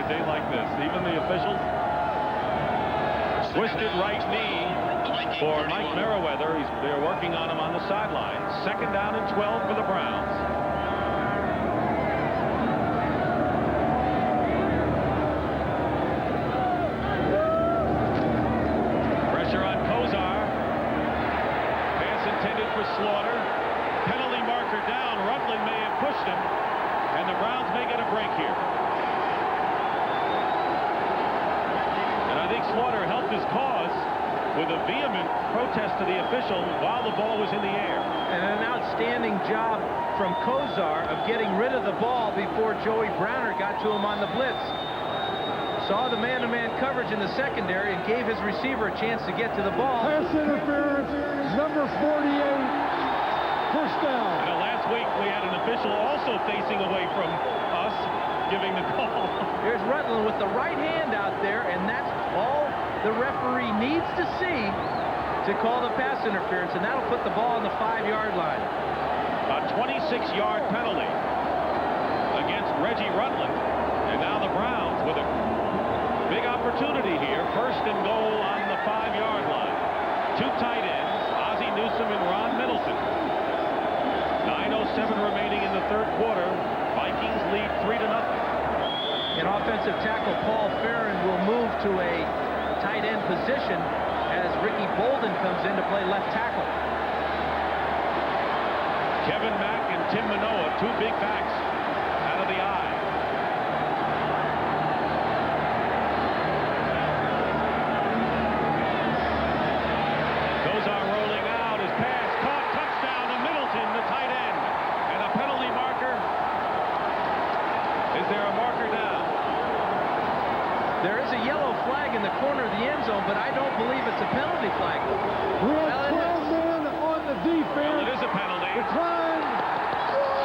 a day like this. Even the officials. Twisted right knee for Mike Merriweather. They're working on him on the sideline. 2nd down and 12 for the Browns. Pressure on Kosar. Pass intended for Slaughter. Penalty marker down. Rutland may have pushed him, and the Browns may get a break here. And I think Slaughter helped his cause with a vehement protest to the official while the ball was in the air. And an outstanding job from Kosar of getting rid of the ball before Joey Browner got to him on the blitz. Saw the man-to-man coverage in the secondary and gave his receiver a chance to get to the ball. Pass interference, number 48, first down. And last week we had an official also facing away from us giving the call. Here's Rutland with the right hand out there, and that's all the referee needs to see to call the pass interference, and that'll put the ball on the 5-yard line. A 26-yard penalty against Reggie Rutland, and now the Browns with a big opportunity here. 1st and goal on the 5-yard line. 2 tight ends, Ozzie Newsome and Ron Middleton. 9:07 remaining in the 3rd quarter. Vikings lead 3-0. And offensive tackle Paul Farron will move to a tight end position as Ricky Bolden comes in to play left tackle. Kevin Mack and Tim Manoa, 2 big backs out of the eye. Kosar rolling out, his pass caught, touchdown to Middleton, the tight end. And a penalty marker. Is there a marker now? There is a yellow flag in the corner of the end zone, but I don't believe it's a penalty flag. We have 12 men on the defense. Well, it is a penalty. Decline.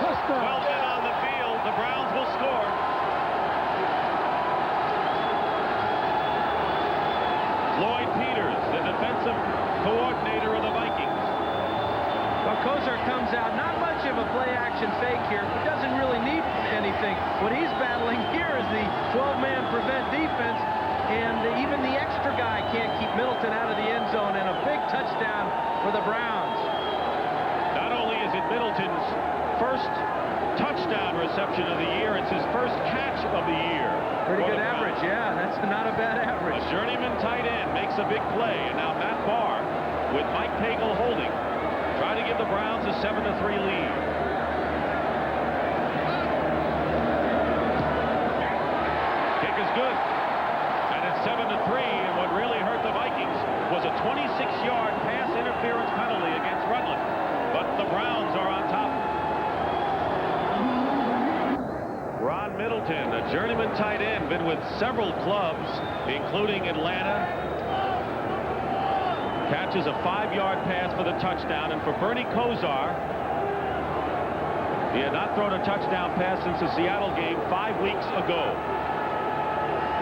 Touchdown. 12 men on the field. The Browns will score. Lloyd Peters, the defensive coordinator of the Vikings. Well, Kosar comes out, not much of a play-action fake here. He doesn't really need anything. What he's battling here is the 12-man prevent defense, and even the extra guy can't keep Middleton out of the end zone, and a big touchdown for the Browns. Not only is it Middleton's first touchdown reception of the year, it's his first catch of the year. Pretty good average, yeah. That's not a bad average. A journeyman tight end makes a big play, and now Matt Bahr, with Mike Pagel holding, try to give the Browns a 7-3 lead. Kick is good. And it's 7-3, and what really hurt the Vikings was a 26-yard pass interference penalty against Rutland. But the Browns are on top. Ron Middleton, a journeyman tight end, been with several clubs, including Atlanta. Catches a 5-yard pass for the touchdown, and for Bernie Kosar, he had not thrown a touchdown pass since the Seattle game 5 weeks ago.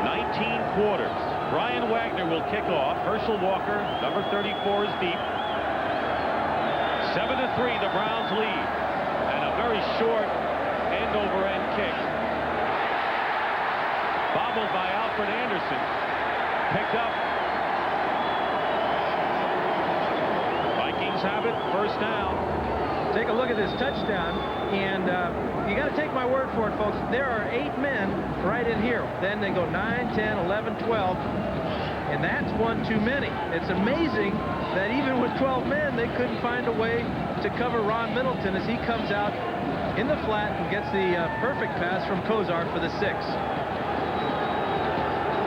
19 quarters. Brian Wagner will kick off. Herschel Walker, number 34, is deep. 7-3, the Browns lead, and a very short end-over-end kick. Bobbled by Alfred Anderson. Picked up. Vikings have it, 1st down. Take a look at this touchdown, and you got to take my word for it, folks. There are 8 men right in here. Then they go 9, 10, 11, 12, and that's one too many. It's amazing that even with 12 men, they couldn't find a way to cover Ron Middleton as he comes out in the flat and gets the perfect pass from Kosar for the 6.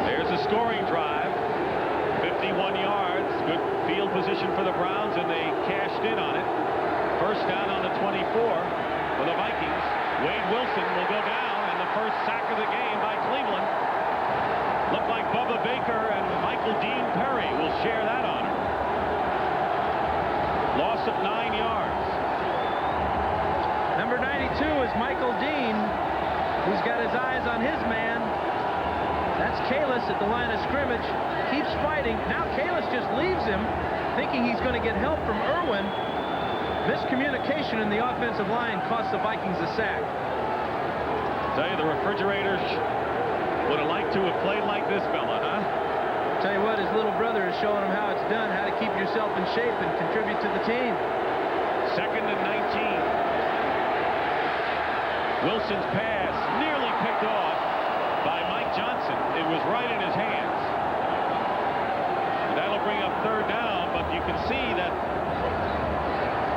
There's a scoring drive. 51 yards. Good field position for the Browns, and they cashed in on it. 1st down on the 24 for the Vikings. Wade Wilson will go down, and the first sack of the game by Cleveland. Looked like Bubba Baker and Michael Dean Perry will share that honor. Loss of 9 yards. Number 92 is Michael Dean, who's got his eyes on his man. That's Karlis at the line of scrimmage. Keeps fighting. Now Karlis just leaves him, thinking he's going to get help from Irwin. Miscommunication in the offensive line cost the Vikings a sack. Tell you, the refrigerators Would have liked to have played like this fella, huh? Tell you what, his little brother is showing him how it's done, how to keep yourself in shape and contribute to the team. 2nd and 19. Wilson's pass nearly picked off by Mike Johnson. It was right in his hands. And that'll bring up 3rd down, but you can see that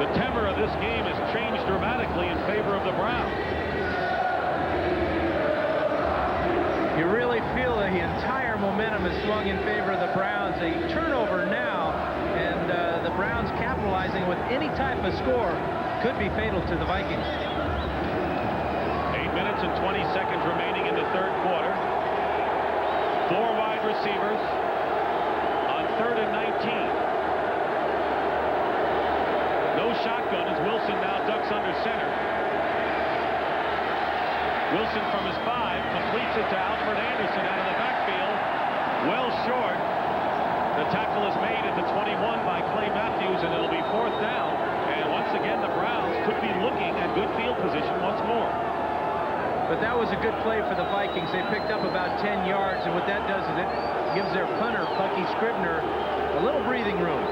the tenor of this game has changed dramatically in favor of the Browns. You really feel the entire momentum is swung in favor of the Browns. A turnover now, and the Browns capitalizing with any type of score could be fatal to the Vikings. 8 minutes and 20 seconds remaining in the 3rd quarter. 4 wide receivers on 3rd and 19. No shotgun as Wilson now ducks under center. Wilson from his 5 completes it to Alfred Anderson out of the backfield. Well short. The tackle is made at the 21 by Clay Matthews, and it'll be 4th down. And once again, the Browns could be looking at good field position once more. But that was a good play for the Vikings. They picked up about 10 yards, and what that does is it gives their punter, Bucky Scribner, a little breathing room.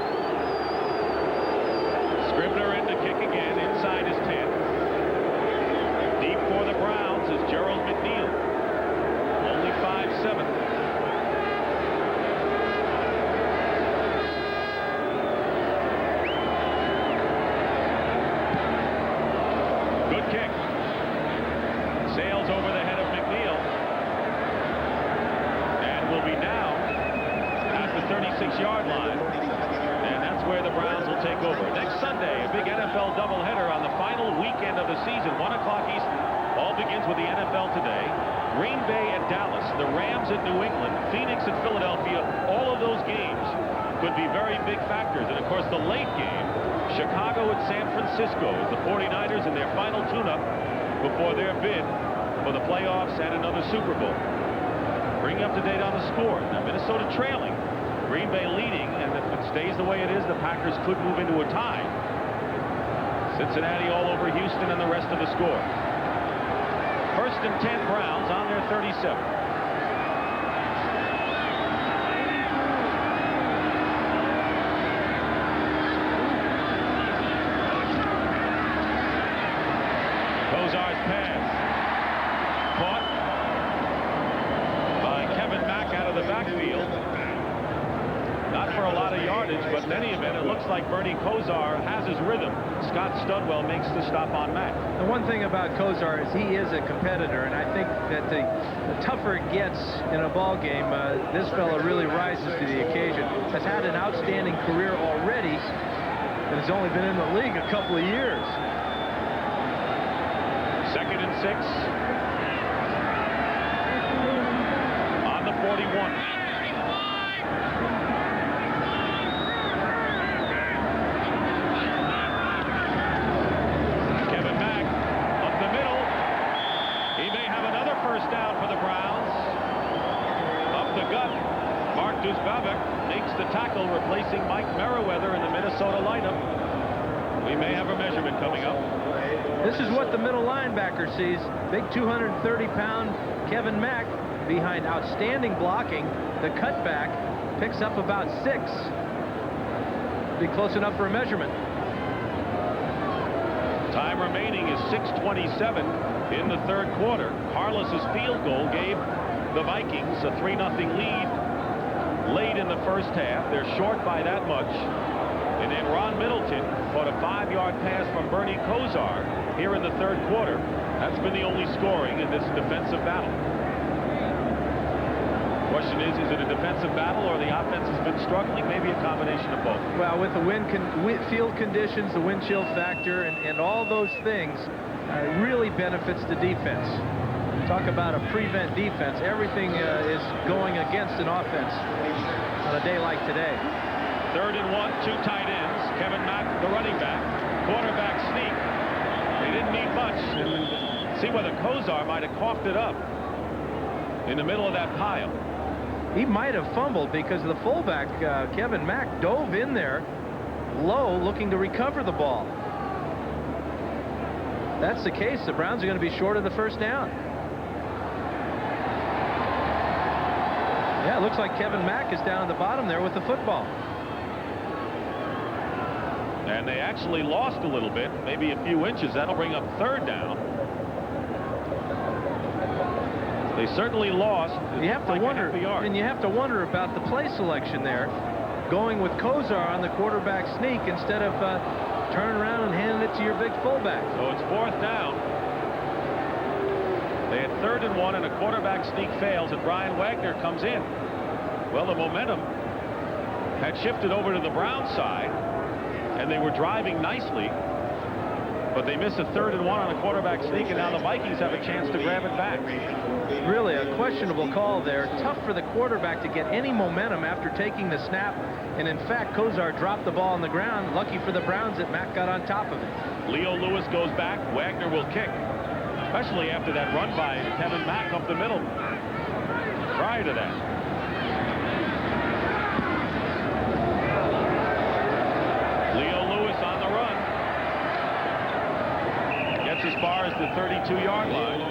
Scribner in to kick again inside his 10. Deep for the Browns is Gerald McNeil. Only 5'7". Good kick. Sails over the head of McNeil. And will be now at the 36-yard line. And that's where the Browns will take over. Next Sunday, a big NFL doubleheader on the final weekend of the season. 1 o'clock Eastern. All begins with the NFL today. Green Bay at Dallas, the Rams at New England, Phoenix at Philadelphia. All of those games could be very big factors. And of course, the late game, Chicago at San Francisco, the 49ers in their final tune-up before their bid for the playoffs and another Super Bowl. Bring you up to date on the score. Now, Minnesota trailing. Green Bay leading, and if it stays the way it is, the Packers could move into a tie. Cincinnati all over Houston and the rest of the score. 1st and 10 Browns on their 37. Kosar's pass. Caught by Kevin Mack out of the backfield. Not for a lot of yardage, but in any event, it looks like Bernie Kosar has his rhythm. Scott Studwell makes the stop on Mack. The one thing about Kosar is he is a competitor, and I think that the tougher it gets in a ball game, this fella really rises to the occasion. Has had an outstanding career already, and has only been in the league a couple of years. 2nd and 6 on the 41. Makes the tackle, replacing Mike Merriweather in the Minnesota lineup. We may have a measurement coming up. This is what the middle linebacker sees. Big 230-pound Kevin Mack behind outstanding blocking. The cutback picks up about 6. Be close enough for a measurement. Time remaining is 6:27 in the 3rd quarter. Karlis' field goal gave the Vikings a 3-0 lead. Late in the 1st half. They're short by that much. And then Ron Middleton caught a 5-yard pass from Bernie Kosar here in the 3rd quarter. That's been the only scoring in this defensive battle. Question is it a defensive battle or the offense has been struggling? Maybe a combination of both. Well, with the field conditions, the wind chill factor, and all those things really benefits the defense. Talk about a prevent defense. Everything is going against an offense on a day like today. 3rd and 1, 2 tight ends. Kevin Mack, the running back. Quarterback sneak. They didn't need much. And see whether Kosar might have coughed it up in the middle of that pile. He might have fumbled because the fullback, Kevin Mack, dove in there low looking to recover the ball. If that's the case, the Browns are going to be short of the 1st down. Yeah, it looks like Kevin Mack is down at the bottom there with the football. And they actually lost a little bit, maybe a few inches. That'll bring up 3rd down. They certainly lost. You have to wonder, and you have to wonder about the play selection there, going with Kosar on the quarterback sneak instead of turning around and handing it to your big fullback. So it's 4th down. They had 3rd and 1, and a quarterback sneak fails, and Brian Wagner comes in. Well, the momentum had shifted over to the Browns side, and they were driving nicely, but they missed a 3rd and 1 on a quarterback sneak, and now the Vikings have a chance to grab it back. Really a questionable call there. Tough for the quarterback to get any momentum after taking the snap, and in fact Kosar dropped the ball on the ground. Lucky for the Browns that Mack got on top of it. Leo Lewis goes back. Wagner will kick, especially after that run by Kevin Mack up the middle. Prior to that, Leo Lewis on the run. Gets as far as the 32-yard line.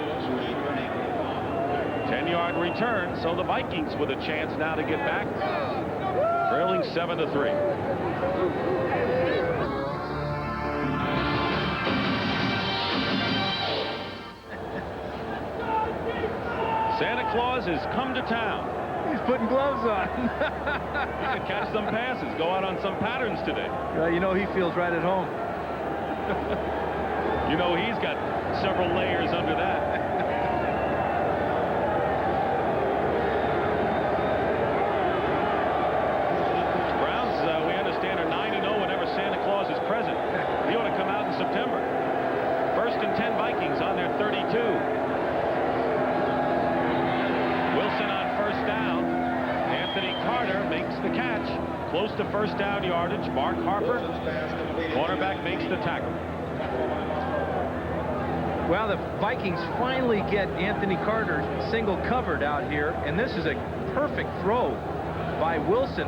10-yard return, so the Vikings with a chance now to get back, trailing 7-3. Santa Claus has come to town. He's putting gloves on. He could catch some passes, go out on some patterns today. You know, he feels right at home. You know, he's got several layers under that. September. 1st and 10 Vikings on their 32. Wilson on 1st down. Anthony Carter makes the catch. Close to 1st down yardage. Mark Harper, cornerback, makes the tackle. Well, the Vikings finally get Anthony Carter single covered out here, and this is a perfect throw by Wilson,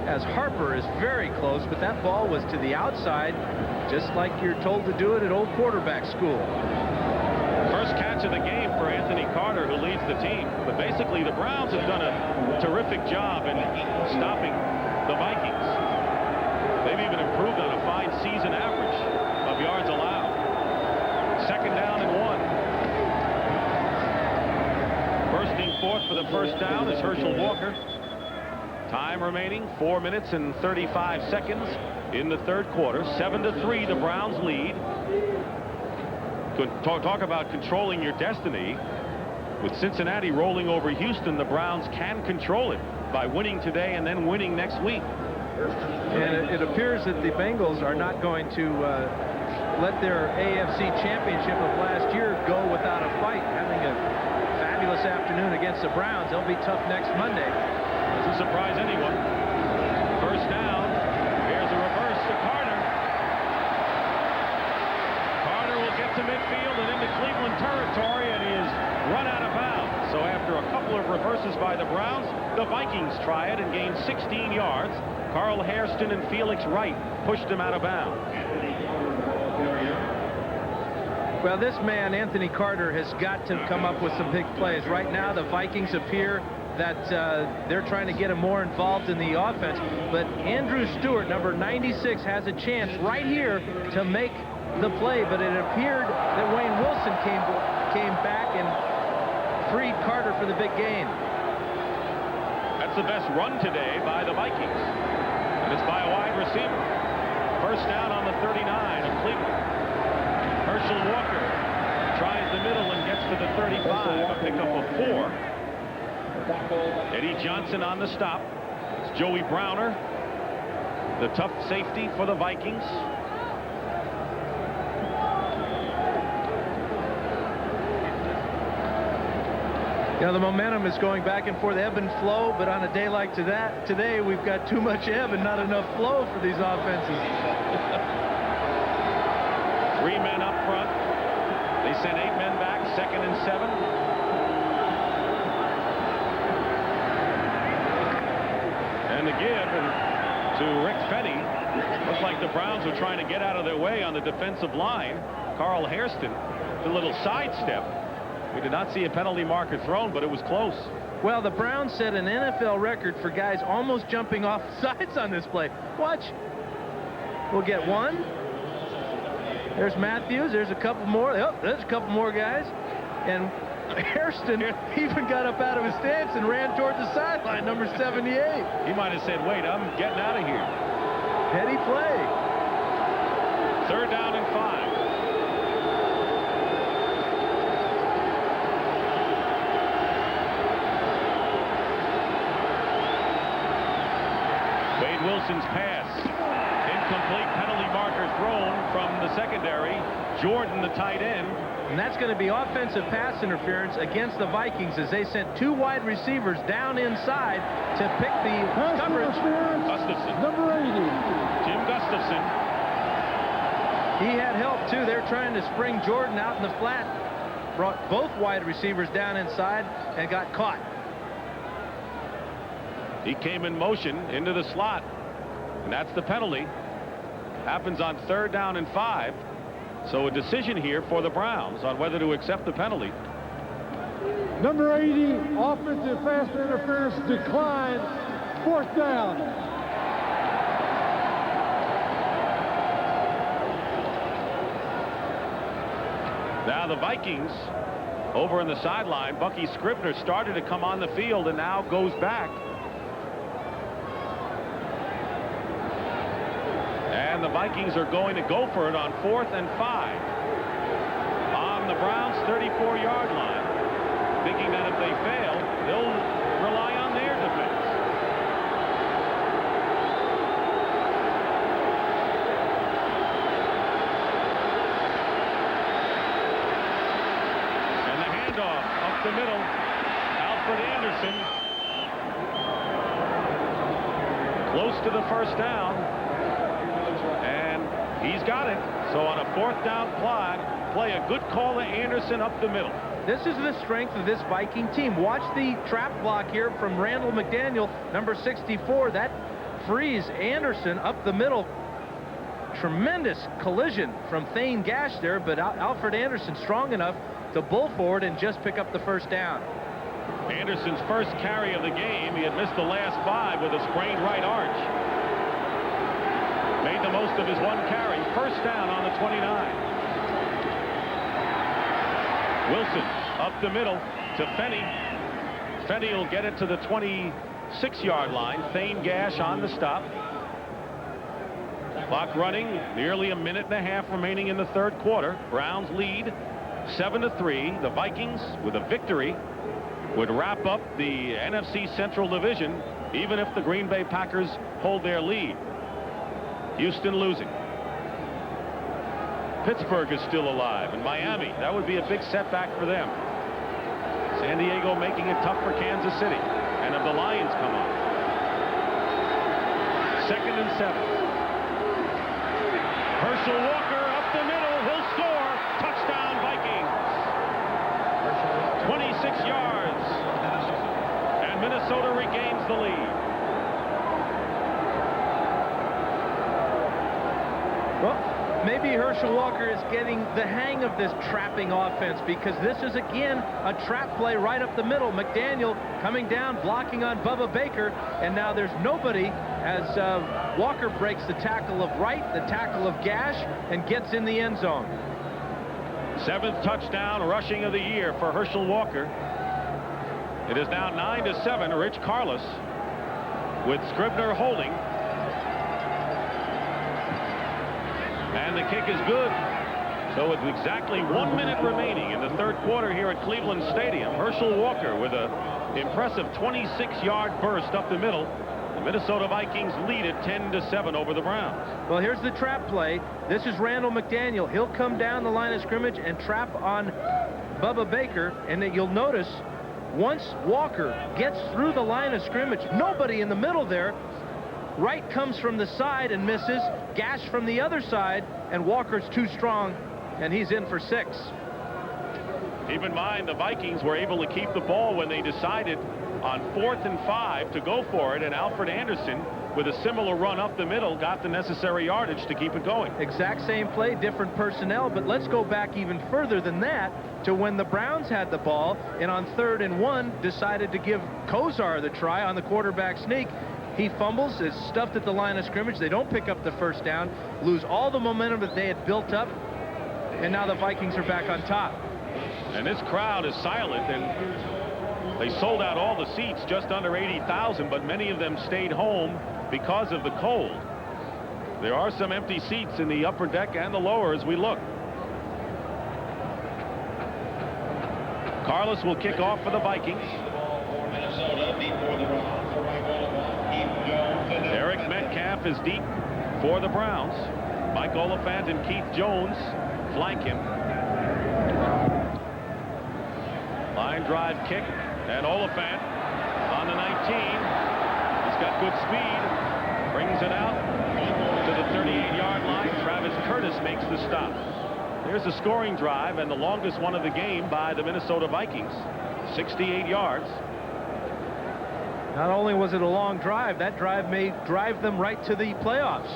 as Harper is very close, but that ball was to the outside, just like you're told to do it at old quarterback school. First catch of the game for Anthony Carter, who leads the team. But basically, the Browns have done a terrific job in stopping the Vikings. They've even improved on a fine season average of yards allowed. 2nd down and 1. Bursting forth for the 1st down is Herschel Walker. Time remaining 4 minutes and 35 seconds in the 3rd quarter. 7-3 the Browns lead. Talk about controlling your destiny. With Cincinnati rolling over Houston, the Browns can control it by winning today and then winning next week. And it appears that the Bengals are not going to let their AFC championship of last year go without a fight. Having a fabulous afternoon against the Browns, they'll be tough next Monday. Doesn't surprise anyone. 1st down. Here's a reverse to Carter. Carter will get to midfield and into Cleveland territory, and he is run out of bounds. So after a couple of reverses by the Browns, the Vikings try it and gain 16 yards. Carl Hairston and Felix Wright pushed him out of bounds. Well, this man, Anthony Carter, has got to come up with some big plays. Right now, the Vikings appear that they're trying to get him more involved in the offense. But Andrew Stewart, number 96, has a chance right here to make the play. But it appeared that Wayne Wilson came back and freed Carter for the big gain. That's the best run today by the Vikings. And it's by a wide receiver. 1st down on the 39 of Cleveland. Herschel Walker tries the middle and gets to the 35. A pickup of 4. Eddie Johnson on the stop. It's Joey Browner, the tough safety for the Vikings. You know, the momentum is going back and forth, ebb and flow, but on a day like today, we've got too much ebb and not enough flow for these offenses. 3 men up front. They sent 8 men back, 2nd and 7. And the give to Rick Fetty. Looks like the Browns were trying to get out of their way on the defensive line. Carl Hairston, a little sidestep. We did not see a penalty marker thrown, but it was close. Well, the Browns set an NFL record for guys almost jumping off sides on this play. Watch. We'll get one. There's Matthews. There's a couple more. Oh, there's a couple more guys. And Hairston even got up out of his stance and ran towards the sideline, number 78. He might have said, wait, I'm getting out of here. Heady play. 3rd down and 5. Wade Wilson's pass. Incomplete, penalty marker thrown from the secondary. Jordan, the tight end. And that's going to be offensive pass interference against the Vikings as they sent 2 wide receivers down inside to pick the coverage. Gustafson. Number 80. Jim Gustafson. He had help too. They're trying to spring Jordan out in the flat. Brought both wide receivers down inside and got caught. He came in motion into the slot, and that's the penalty. Happens on 3rd down and 5. So a decision here for the Browns on whether to accept the penalty. Number 80, offensive pass interference declined. 4th down. Now the Vikings over on the sideline. Bucky Scribner started to come on the field and now goes back. And the Vikings are going to go for it on 4th and 5 on the Browns 34-yard line, thinking that if they fail, they'll rely on their defense. And the handoff up the middle. Alfred Anderson close to the 1st down. He's got it. So on a 4th down play, a good call to Anderson up the middle. This is the strength of this Viking team. Watch the trap block here from Randall McDaniel, number 64. That frees Anderson up the middle. Tremendous collision from Thane Gash there, but Alfred Anderson strong enough to bull forward and just pick up the 1st down. Anderson's first carry of the game. He had missed the last 5 with a sprained right arch. Made the most of his 1 carry. 1st down on the 29. Wilson up the middle to Fenny. Fenny will get it to the 26-yard line. Thane Gash on the stop. Clock running. Nearly a minute and a half remaining in the 3rd quarter. Browns lead 7-3. The Vikings, with a victory, would wrap up the NFC Central Division, even if the Green Bay Packers hold their lead. Houston losing. Pittsburgh is still alive, and Miami, that would be a big setback for them. San Diego making it tough for Kansas City. And if the Lions come on. 2nd and 7. Herschel Walker up the middle. He'll score. Touchdown Vikings. 26 yards. And Minnesota regains the lead. Well, maybe Herschel Walker is getting the hang of this trapping offense, because this is again a trap play right up the middle. McDaniel coming down, blocking on Bubba Baker, and now there's nobody as Walker breaks the tackle of Wright, the tackle of Gash, and gets in the end zone. 7th touchdown rushing of the year for Herschel Walker. It is now 9-7. Rich Karlis with Scribner holding. And the kick is good. So with exactly 1 minute remaining in the 3rd quarter here at Cleveland Stadium, Herschel Walker with an impressive 26-yard burst up the middle. The Minnesota Vikings lead it 10-7 over the Browns. Well, here's the trap play. This is Randall McDaniel. He'll come down the line of scrimmage and trap on Bubba Baker. And then you'll notice once Walker gets through the line of scrimmage, nobody in the middle there. Wright comes from the side and misses. Gash from the other side, and Walker's too strong, and he's in for 6. Keep in mind, the Vikings were able to keep the ball when they decided on 4th and 5 to go for it, and Alfred Anderson with a similar run up the middle, got the necessary yardage to keep it going. Exact same play, different personnel, but let's go back even further than that to when the Browns had the ball and on 3rd and 1 decided to give Kosar the try on the quarterback sneak. He fumbles, is stuffed at the line of scrimmage. They don't pick up the first down, lose all the momentum that they had built up, and now the Vikings are back on top. And this crowd is silent, and they sold out all the seats, just under 80,000, but many of them stayed home because of the cold. There are some empty seats in the upper deck and the lower as we look. Karlis will kick off for the Vikings. Eric Metcalf is deep for the Browns. Mike Oliphant and Keith Jones flank him. Line drive kick, and Oliphant on the 19. He's got good speed. Brings it out to the 38-yard line. Travis Curtis makes the stop. Here's a scoring drive, and the longest one of the game by the Minnesota Vikings. 68 yards. Not only was it a long drive, that drive may drive them right to the playoffs.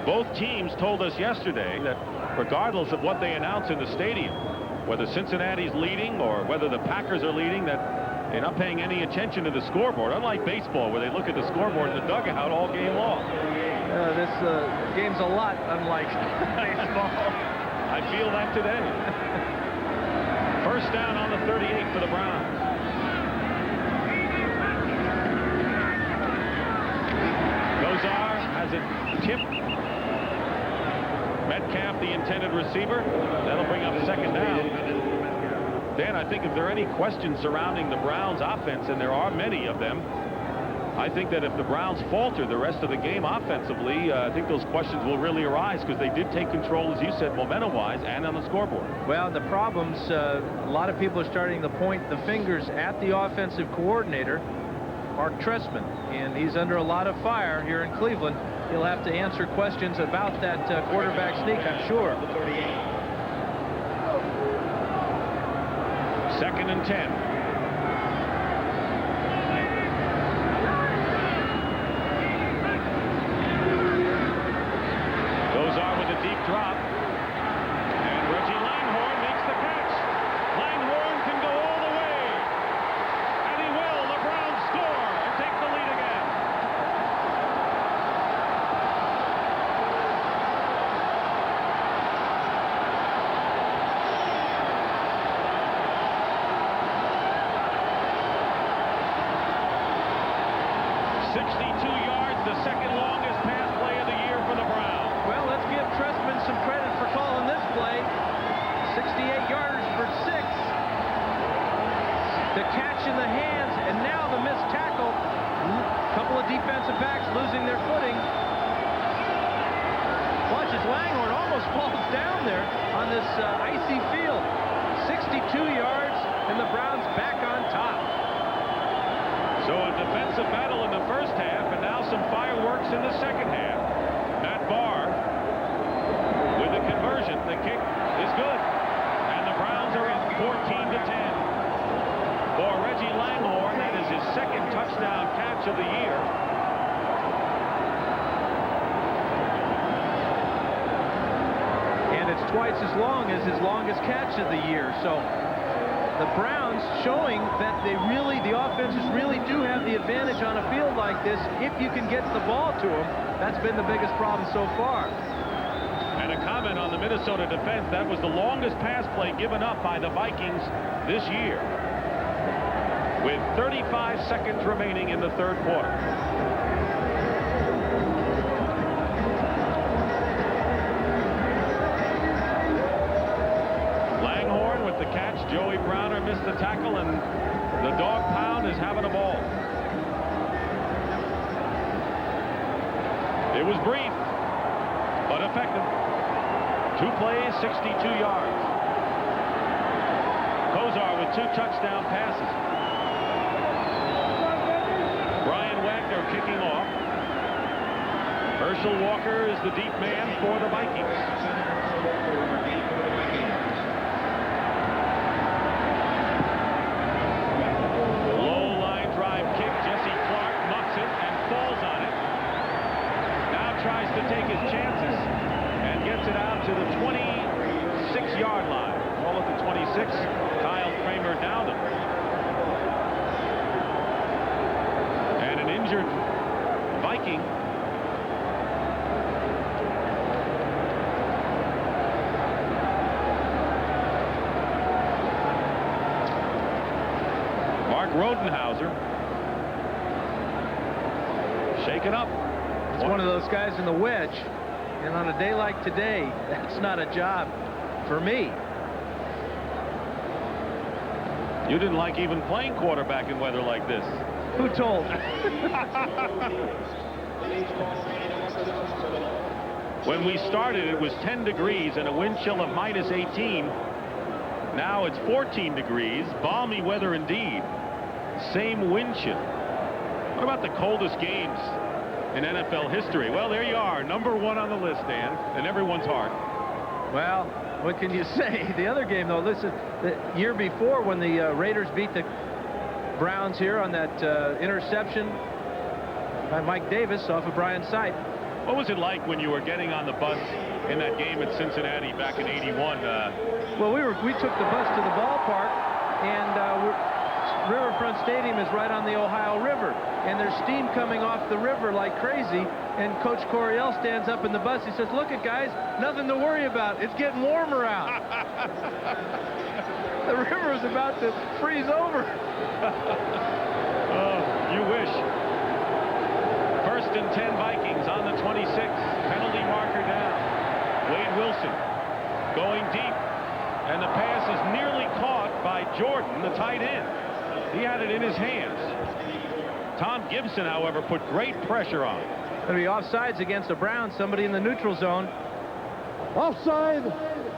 Both teams told us yesterday that regardless of what they announce in the stadium, whether Cincinnati's leading or whether the Packers are leading, that they're not paying any attention to the scoreboard, unlike baseball where they look at the scoreboard in the dugout all game long. This game's a lot unlike baseball. I feel that today. First down on the 38 for the Browns. Kosar has it tipped. Metcalf, the intended receiver. That'll bring up second down. Dan, I think if there are any questions surrounding the Browns offense, and there are many of them, I think that if the Browns falter the rest of the game offensively, I think those questions will really arise, because they did take control, as you said, momentum-wise and on the scoreboard. Well, the problems, a lot of people are starting to point the fingers at the offensive coordinator, Mark Trestman, and he's under a lot of fire here in Cleveland. He'll have to answer questions about that quarterback sneak, I'm sure. 2nd and 10. Kosar with a deep drop. And Reggie Langhorne makes the catch. Langhorne can go all the way. And he will. The Browns score and take the lead again. The second longest pass play of the year for the Browns. Well, let's give Trestman some credit for calling this play. 68 yards for 6. The catch in the hands, and now the missed tackle. A couple of defensive backs losing their footing. Watch as Langhorne almost falls down there on this icy field. 62 yards, and the Browns back on top. So a defensive battle in the first half, and now some fireworks in the second half. Matt Bahr with the conversion. The kick is good, and the Browns are up 14-10. For Reggie Langhorne, that is his second touchdown catch of the year. And it's twice as long as his longest catch of the year. So the Browns showing that the offenses really do have the advantage on a field like this if you can get the ball to them. That's been the biggest problem so far. And a comment on the Minnesota defense, that was the longest pass play given up by the Vikings this year, with 35 seconds remaining in the third quarter. Langhorne with the catch. Joey Browner missed the tackle, and the dog pound is having a ball. It was brief, but effective. 2 plays, 62 yards. Kosar with 2 touchdown passes. Brian Wagner kicking off. Herschel Walker is the deep man for the Vikings. Low line drive kick. Jesse Clark mucks it, Mark Rodenhauser shaken up. It's one of those guys in the wedge, and on a day like today, that's not a job for me. You didn't like even playing quarterback in weather like this. Who told? When we started, it was 10 degrees and a wind chill of -18. Now it's 14 degrees. Balmy weather indeed. Same wind chill. What about the coldest games in NFL history? Well, there you are, #1 on the list, Dan, in everyone's heart. Well, what can you say? The other game, though, listen, the year before when the Raiders beat the Browns here on that interception by Mike Davis off of Brian Sipe. What was it like when you were getting on the bus in that game at Cincinnati back in '81? Well, we took the bus to the ballpark, and Riverfront Stadium is right on the Ohio River, and there's steam coming off the river like crazy, and Coach Coryell stands up in the bus. He says, "Look it, guys, nothing to worry about. It's getting warmer out." The river is about to freeze over. Oh, you wish. 1st and 10 Vikings on the 26. Penalty marker down. Wade Wilson going deep, and the pass is nearly caught by Jordan, the tight end. He had it in his hands. Tom Gibson, however, put great pressure on. Going to be offsides against the Browns. Somebody in the neutral zone. Offside,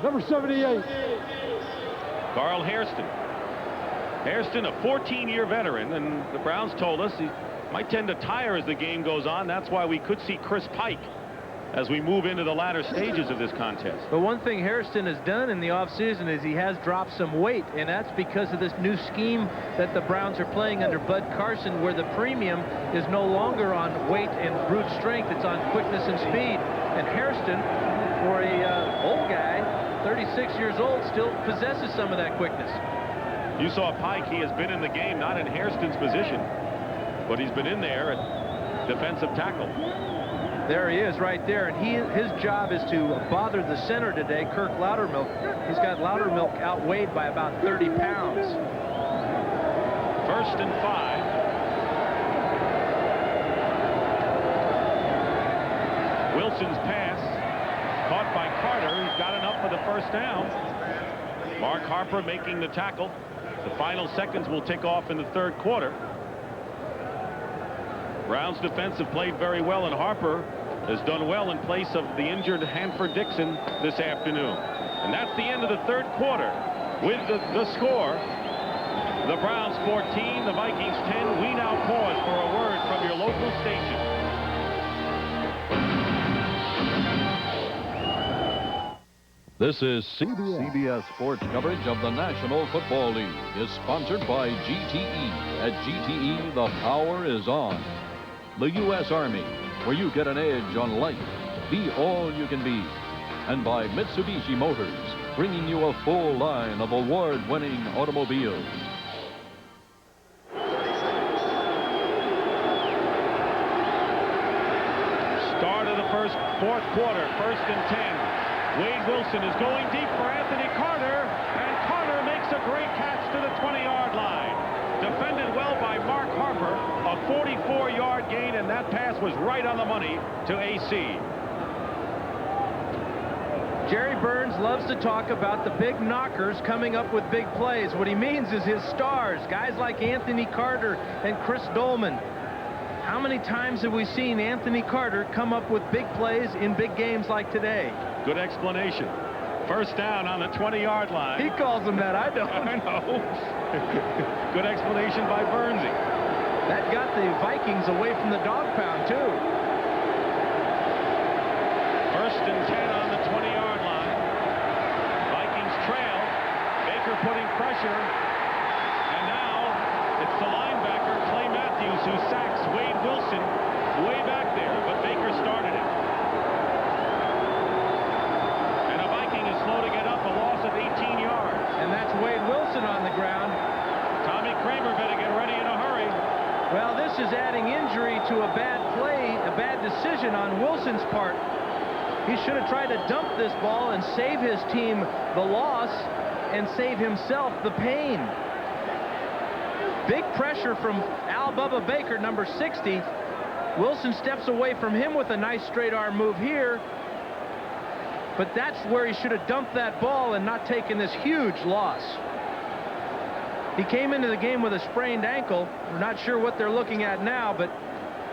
number 78. Carl Hairston. Hairston, a 14-year veteran, and the Browns told us he might tend to tire as the game goes on. That's why we could see Chris Pike as we move into the latter stages of this contest. But one thing Hairston has done in the offseason is he has dropped some weight, and that's because of this new scheme that the Browns are playing under Bud Carson, where the premium is no longer on weight and brute strength. It's on quickness and speed. And Hairston, for a old guy, 36 years old, still possesses some of that quickness. You saw Pike. He has been in the game, not in Hairston's position, but he's been in there at defensive tackle. There he is right there, and his job is to bother the center today, Kirk Loudermilk. He's got Loudermilk outweighed by about 30 pounds. 1st and 5. Wilson's pass caught by Carter. He's got enough for the 1st down. Mark Harper making the tackle. The final seconds will tick off in the 3rd quarter. Browns defense have played very well, and Harper has done well in place of the injured Hanford Dixon this afternoon. And that's the end of the 3rd quarter. With the score, the Browns 14, the Vikings 10. We now pause for a word from your local station. This is CBS Sports coverage of the National Football League is sponsored by GTE. At GTE, the power is on. The U.S. Army, where you get an edge on life. Be all you can be. And by Mitsubishi Motors, bringing you a full line of award-winning automobiles. Start of the 4th quarter, 1st and 10. Wade Wilson is going deep for Anthony Carter, and Carter makes a great catch to the 20-yard line. Defended well by Mark Harper, a 44-yard gain, and that pass was right on the money to AC. Jerry Burns loves to talk about the big knockers coming up with big plays. What he means is his stars, guys like Anthony Carter and Chris Dolman. How many times have we seen Anthony Carter come up with big plays in big games like today? Good explanation. 1st down on the 20-yard line. He calls them that. I don't. I know. Good explanation by Burnsy. That got the Vikings away from the dog pound, too. 1st and 10 on the 20-yard line. Vikings trail. Baker putting pressure. And now it's the linebacker, Clay Matthews, who sacks Wade Wilson way back there. But Baker started it. And a Viking is slow to get up, a loss of 18 yards. And that's Wade Wilson on the ground. Tommy Kramer better get ready in a hurry. Well, this is adding injury to a bad play, a bad decision on Wilson's part. He should have tried to dump this ball and save his team the loss and save himself the pain. Big pressure from Al Bubba Baker, number 60. Wilson steps away from him with a nice straight arm move here. But that's where he should have dumped that ball and not taken this huge loss. He came into the game with a sprained ankle. We're not sure what they're looking at now, but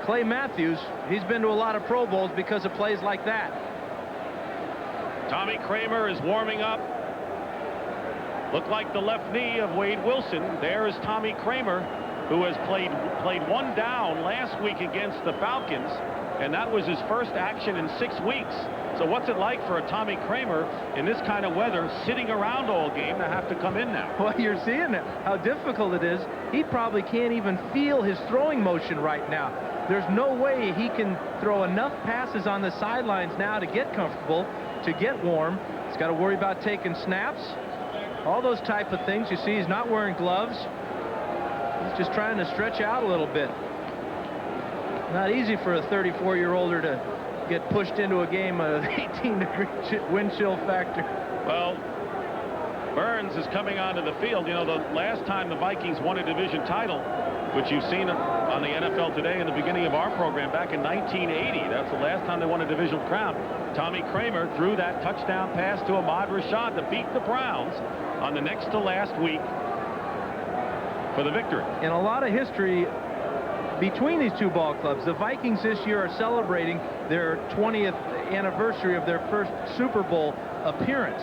Clay Matthews, he's been to a lot of Pro Bowls because of plays like that. Tommy Kramer is warming up. Looked like the left knee of Wade Wilson. There is Tommy Kramer, who has played one down last week against the Falcons, and that was his first action in 6 weeks. So what's it like for a Tommy Kramer in this kind of weather, sitting around all game, to have to come in now? Well, you're seeing how difficult it is. He probably can't even feel his throwing motion right now. There's no way he can throw enough passes on the sidelines now to get comfortable, to get warm. He's got to worry about taking snaps, all those type of things. You see, he's not wearing gloves. He's just trying to stretch out a little bit. Not easy for a 34-year-older to get pushed into a game of 18-degree wind chill factor. Well, Burns is coming onto the field. You know, the last time the Vikings won a division title, which you've seen on the NFL Today in the beginning of our program back in 1980. That's the last time they won a divisional crown. Tommy Kramer threw that touchdown pass to Ahmad Rashad to beat the Browns on the next to last week for the victory. In a lot of history between these two ball clubs, the Vikings this year are celebrating their 20th anniversary of their first Super Bowl appearance.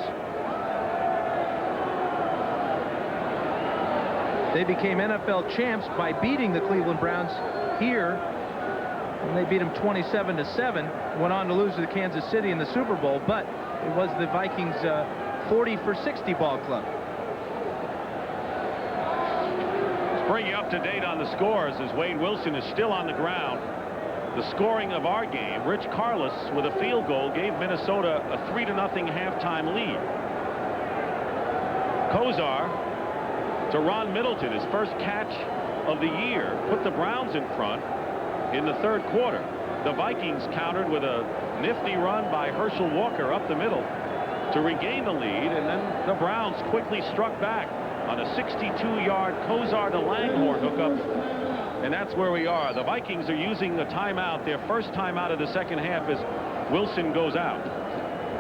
They became NFL champs by beating the Cleveland Browns here, and they beat them 27-7. Went on to lose to the Kansas City in the Super Bowl, but it was the Vikings 40-for-60 ball club. Bring you up to date on the scores as Wade Wilson is still on the ground. The scoring of our game, Rich Karlis with a field goal gave Minnesota a 3-0 halftime lead. Kosar to Ron Middleton, his first catch of the year, put the Browns in front in the third quarter. The Vikings countered with a nifty run by Herschel Walker up the middle to regain the lead, and then the Browns quickly struck back on a 62-yard Kosar to Langhorne hookup, and that's where we are. The Vikings are using the timeout, their first timeout of the second half, as Wilson goes out.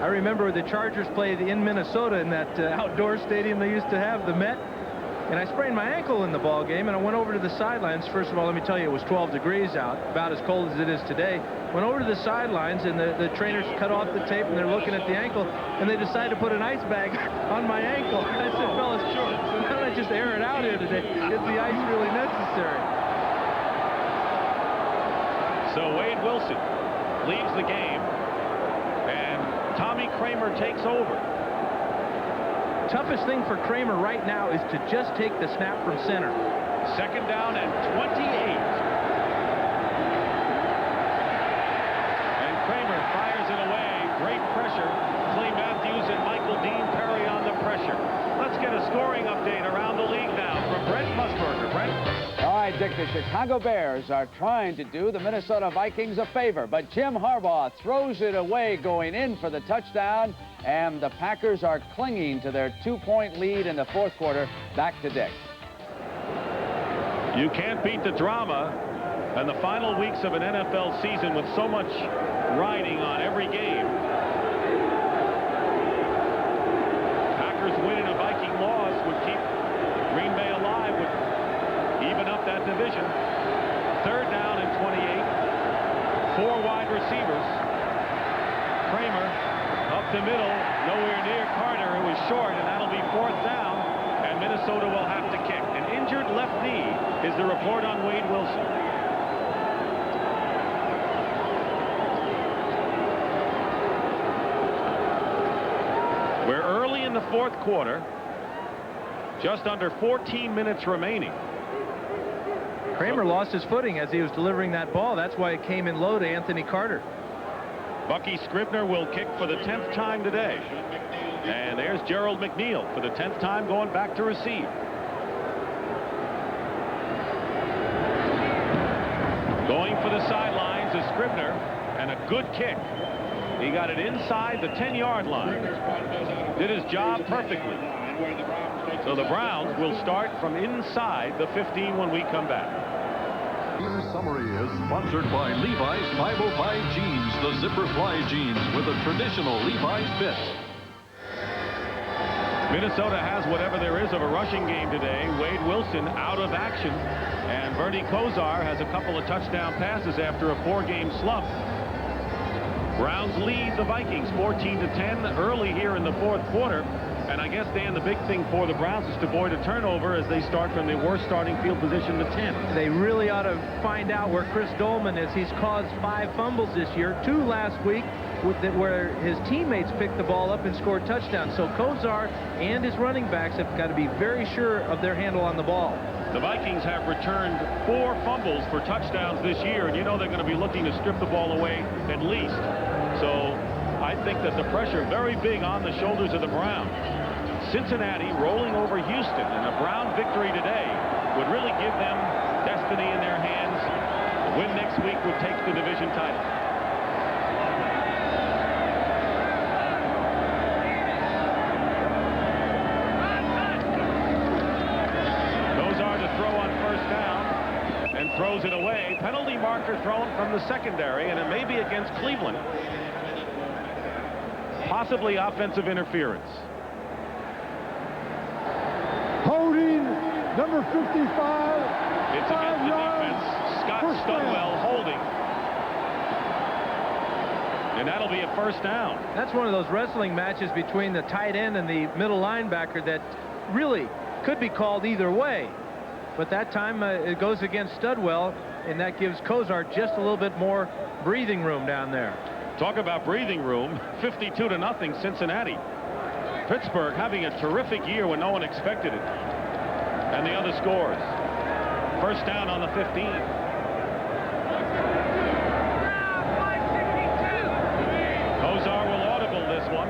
I remember the Chargers played in Minnesota in that outdoor stadium they used to have, the Met, and I sprained my ankle in the ball game, and I went over to the sidelines. First of all, let me tell you, it was 12 degrees out, about as cold as it is today. Went over to the sidelines, and the trainers cut off the tape, and they're looking at the ankle, and they decided to put an ice bag on my ankle. I said, fellas, sure. So why don't I just air it out here today? Is the ice really necessary? So Wade Wilson leaves the game, and Tommy Kramer takes over. Toughest thing for Kramer right now is to just take the snap from center. Second down and 28. And Kramer fires it away. Great pressure. Clay Matthews and Michael Dean Perry on the pressure. Let's get a scoring update around the league now from Brent Musburger. Brent? All right, Dick, the Chicago Bears are trying to do the Minnesota Vikings a favor, but Jim Harbaugh throws it away going in for the touchdown, and the Packers are clinging to their 2-point lead in the fourth quarter. Back to Dick. You can't beat the drama and the final weeks of an NFL season with so much riding on every game. Packers winning a Viking loss would keep Green Bay alive, would even up that division. Third down and 28. 4 wide receivers. Kramer up the middle, nowhere near Carter, who is short, and that'll be fourth down, and Minnesota will have to kick. An injured left knee is the report on Wade Wilson. We're early in the fourth quarter, just under 14 minutes remaining. Kramer lost his footing as he was delivering that ball. That's why it came in low to Anthony Carter. Bucky Scribner will kick for the 10th time today. And there's Gerald McNeil for the 10th time going back to receive. Going for the sidelines is Scribner, and a good kick. He got it inside the 10-yard line. Did his job perfectly. So the Browns will start from inside the 15 when we come back. Team Summary is sponsored by Levi's 505 jeans, the zipper fly jeans with a traditional Levi's fit. Minnesota has whatever there is of a rushing game today. Wade Wilson out of action, and Bernie Kosar has a couple of touchdown passes after a 4-game slump. Browns lead the Vikings 14-10 early here in the fourth quarter. And I guess, Dan, the big thing for the Browns is to avoid a turnover as they start from the worst starting field position to 10. They really ought to find out where Chris Dolman is. He's caused 5 fumbles this year, 2 last week, where his teammates picked the ball up and scored touchdowns. So Kosar and his running backs have got to be very sure of their handle on the ball. The Vikings have returned 4 fumbles for touchdowns this year, and you know they're going to be looking to strip the ball away at least. So I think that the pressure very big on the shoulders of the Browns. Cincinnati rolling over Houston, and a Brown victory today would really give them destiny in their hands. A win next week would take the division title. Kosar to throw on first down and throws it away. Penalty marker thrown from the secondary, and it may be against Cleveland. Possibly offensive interference. Holding number 55. It's against the defense. Scott Stunwell holding. And that'll be a first down. That's one of those wrestling matches between the tight end and the middle linebacker that really could be called either way. But that time it goes against Studwell, and that gives Kosar just a little bit more breathing room down there. Talk about breathing room. 52-0 Cincinnati. Pittsburgh having a terrific year when no one expected it. And the other scores. First down on the 15. Kosar will audible this one.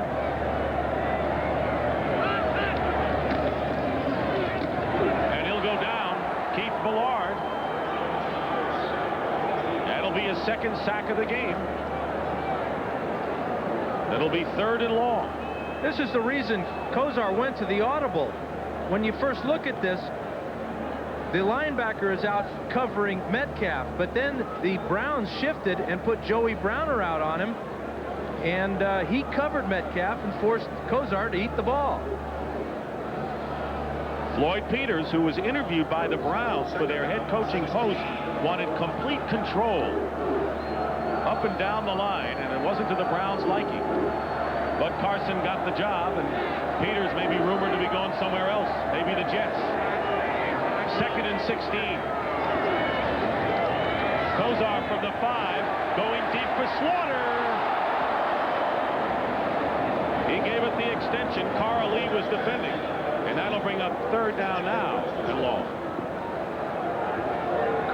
And he'll go down. Keith Ballard. That'll be his second sack of the game. It'll be 3rd and long. This is the reason Kosar went to the audible. When you first look at this, the linebacker is out covering Metcalf, but then the Browns shifted and put Joey Browner out on him, and he covered Metcalf and forced Kosar to eat the ball. Floyd Peters, who was interviewed by the Browns for their head coaching post, wanted complete control up and down the line, and it wasn't to the Browns' liking. But Carson got the job, and Peters may be rumored to be going somewhere else, maybe the Jets. 2nd and 16. Kosar from the 5, going deep for Slaughter. He gave it the extension. Karlis was defending, and that'll bring up 3rd down now and long.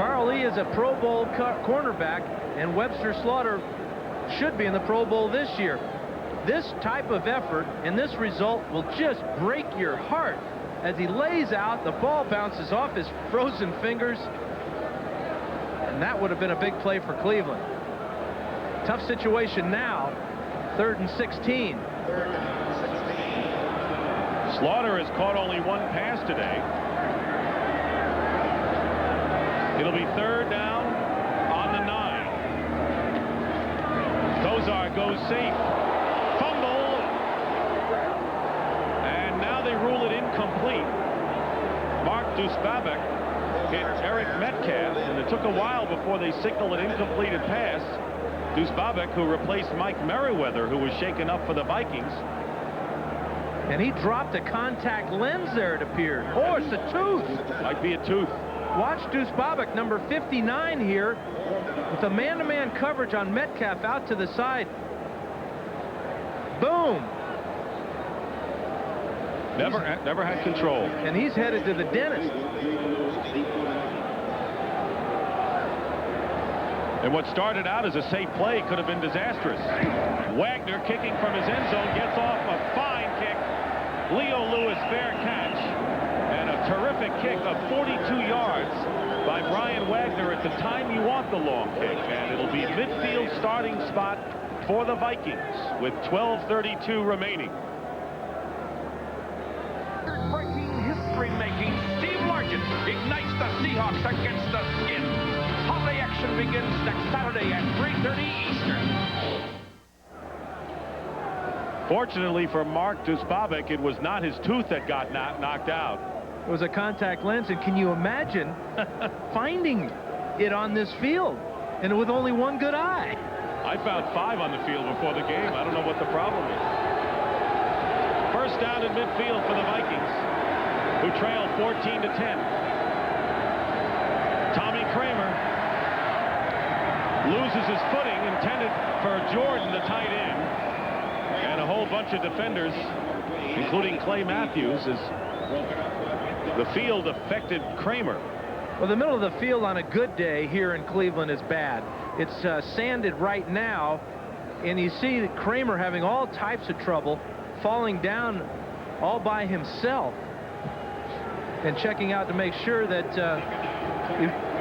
Karlis is a Pro Bowl cornerback, and Webster Slaughter should be in the Pro Bowl this year. This type of effort and this result will just break your heart. As he lays out, the ball bounces off his frozen fingers, and that would have been a big play for Cleveland. Tough situation now. 3rd and 16. Slaughter has caught only 1 pass today. It'll be 3rd down on the 9. Kosar goes safe. Fumble. And now they rule it incomplete. Mark Dusbabek hit Eric Metcalf, and it took a while before they signaled an incompleted pass. Dusbabek, who replaced Mike Merriweather, who was shaken up for the Vikings. And he dropped a contact lens there, it appeared. Oh, it's a tooth. Might be a tooth. Watch Dusbabek, number 59 here, with a man-to-man coverage on Metcalf out to the side. Boom. Never had control. And he's headed to the dentist. And what started out as a safe play could have been disastrous. Wagner kicking from his end zone gets off a fine kick. Leo Lewis fair catch. And a terrific kick of 42 yards by Brian Wagner at the time you want the long kick. And it'll be midfield starting spot for the Vikings with 12:32 remaining. the Seahawks against the Skins. Holiday action begins next Saturday at 3:30 Eastern. Fortunately for Mark Dusbabek, it was not his tooth that got knocked out. It was a contact lens, and can you imagine finding it on this field and with only one good eye? I found 5 on the field before the game. I don't know what the problem is. First down in midfield for the Vikings, who trail 14-10. Tommy Kramer loses his footing, intended for Jordan, the tight end, and a whole bunch of defenders, including Clay Matthews, as the field affected Kramer. Well, the middle of the field on a good day here in Cleveland is bad. It's sanded right now, and you see that Kramer having all types of trouble, falling down all by himself and checking out to make sure that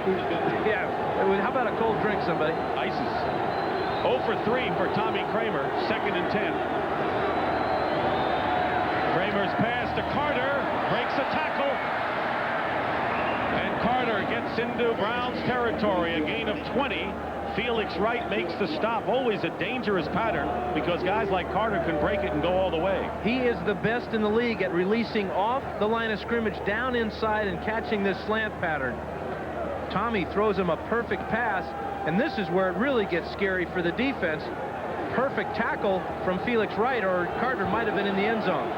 how about a cold drink, somebody? Ices. 0 for 3 for Tommy Kramer, 2nd and 10. Kramer's pass to Carter, breaks a tackle, and Carter gets into Browns territory, a gain of 20. Felix Wright makes the stop. Always a dangerous pattern because guys like Carter can break it and go all the way. He is the best in the league at releasing off the line of scrimmage down inside and catching this slant pattern. Tommy throws him a perfect pass, and this is where it really gets scary for the defense. Perfect tackle from Felix Wright, or Carter might have been in the end zone.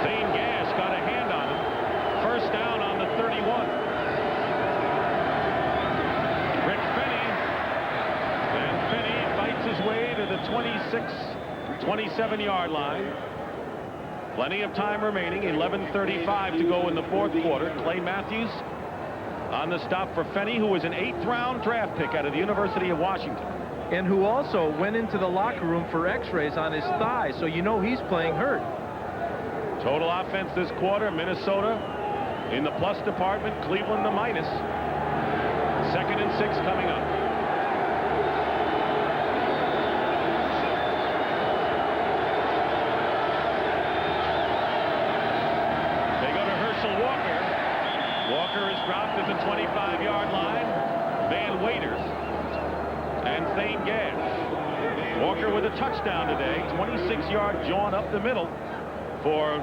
Zane Gash got a hand on him. First down on the 31. Rick Fenny. And Fenny fights his way to the 27-yard line. Plenty of time remaining. 11:35 to go in the 4th quarter. Clay Matthews on the stop for Fenny, who was an 8th-round draft pick out of the University of Washington. And who also went into the locker room for x-rays on his thigh, so you know he's playing hurt. Total offense this quarter, Minnesota in the plus department, Cleveland the minus. 2nd and 6 coming up. They go to Herschel Walker. Walker is dropped at the 25-yard line. Van Waiters and Thane Gash. Walker with a touchdown today. 26-yard jaunt up the middle for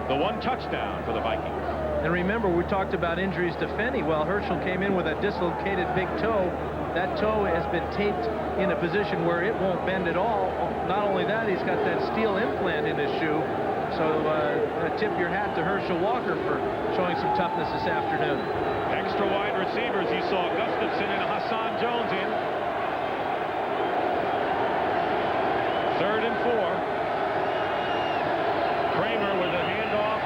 the 1 touchdown for the Vikings. And remember, we talked about injuries to Fenny. Well, Herschel came in with a dislocated big toe. That toe has been taped in a position where it won't bend at all. Not only that, he's got that steel implant in his shoe. So tip your hat to Herschel Walker for showing some toughness this afternoon. Extra wide receivers. You saw Gustafson and Hassan Jones in. 3rd and 4. Kramer with a handoff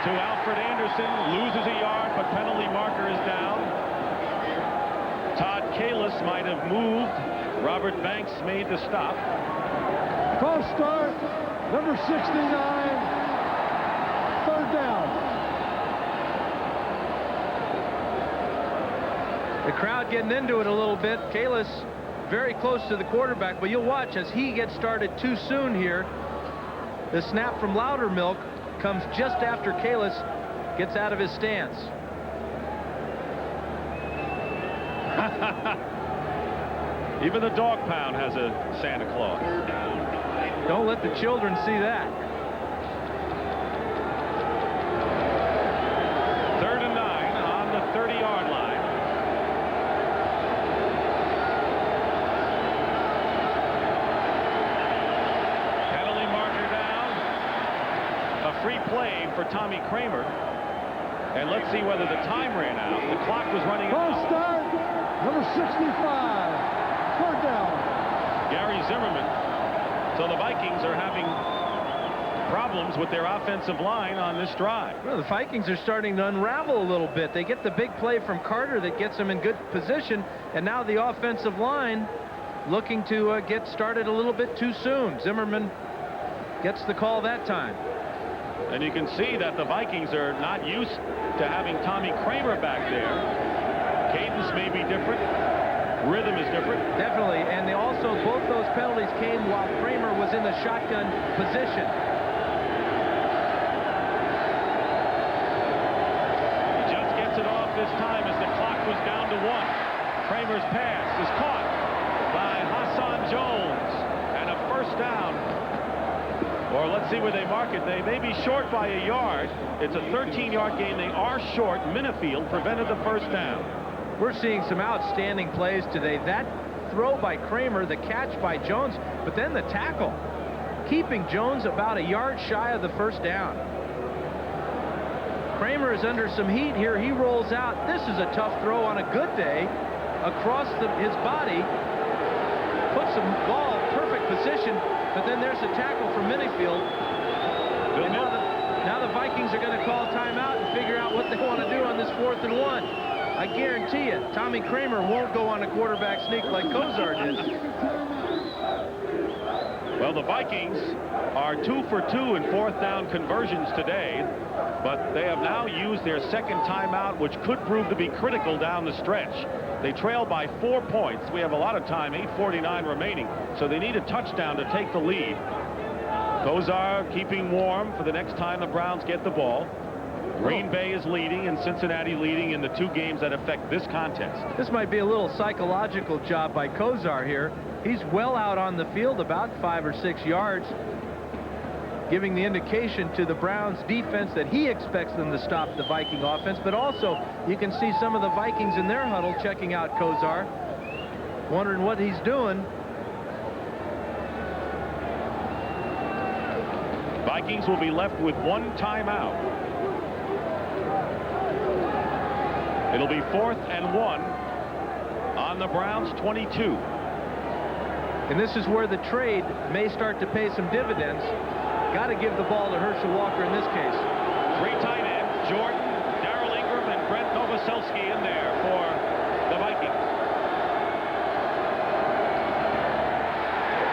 to Alfred Anderson, loses a yard, but penalty marker is down. Todd Karlis might have moved. Robert Banks made the stop. False start, number 69, 3rd down. The crowd getting into it a little bit. Karlis very close to the quarterback, but you'll watch as he gets started too soon here. The snap from Loudermilk comes just after Karlis gets out of his stance. Even the dog pound has a Santa Claus. Don't let the children see that. 3rd and 9 on the 30-yard line. Penalty marker down. A free play for Tommy Kramer. And let's see whether the time ran out. The clock was running out. False start, number 65, 3rd down. Gary Zimmerman. So the Vikings are having problems with their offensive line on this drive. Well, the Vikings are starting to unravel a little bit. They get the big play from Carter that gets them in good position, and now the offensive line looking to get started a little bit too soon. Zimmerman gets the call that time. And you can see that the Vikings are not used to having Tommy Kramer back there. Cadence may be different. Rhythm is different. Definitely. And they also, both those penalties came while Kramer was in the shotgun position. Kramer's pass is caught by Hassan Jones, and a first down. Or let's see where they mark it. They may be short by a yard. It's a 13-yard gain. They are short. Minifield prevented the first down. We're seeing some outstanding plays today. That throw by Kramer, the catch by Jones, but then the tackle, keeping Jones about a yard shy of the first down. Kramer is under some heat here. He rolls out. This is a tough throw on a good day across his body. Puts the ball in perfect position, but then there's a tackle from Minifield. And now the Vikings are going to call timeout and figure out what they want to do on this 4th and 1. I guarantee you, Tommy Kramer won't go on a quarterback sneak like Kosar did. Well, the Vikings are 2 for 2 in 4th down conversions today, but they have now used their second timeout, which could prove to be critical down the stretch. They trail by 4 points. We have a lot of time, 8:49 remaining, so they need a touchdown to take the lead. Kosar keeping warm for the next time the Browns get the ball. Green Bay is leading and Cincinnati leading in the 2 games that affect this contest. This might be a little psychological job by Kosar here. He's well out on the field, about 5 or 6 yards, giving the indication to the Browns defense that he expects them to stop the Viking offense. But also, you can see some of the Vikings in their huddle checking out Kosar, wondering what he's doing. Vikings will be left with 1 timeout. It'll be 4th and 1 on the Browns 22. And this is where the trade may start to pay some dividends. Got to give the ball to Herschel Walker in this case. 3 tight ends, Jordan, Darrell Ingram, and Brent Novoselsky in there for the Vikings.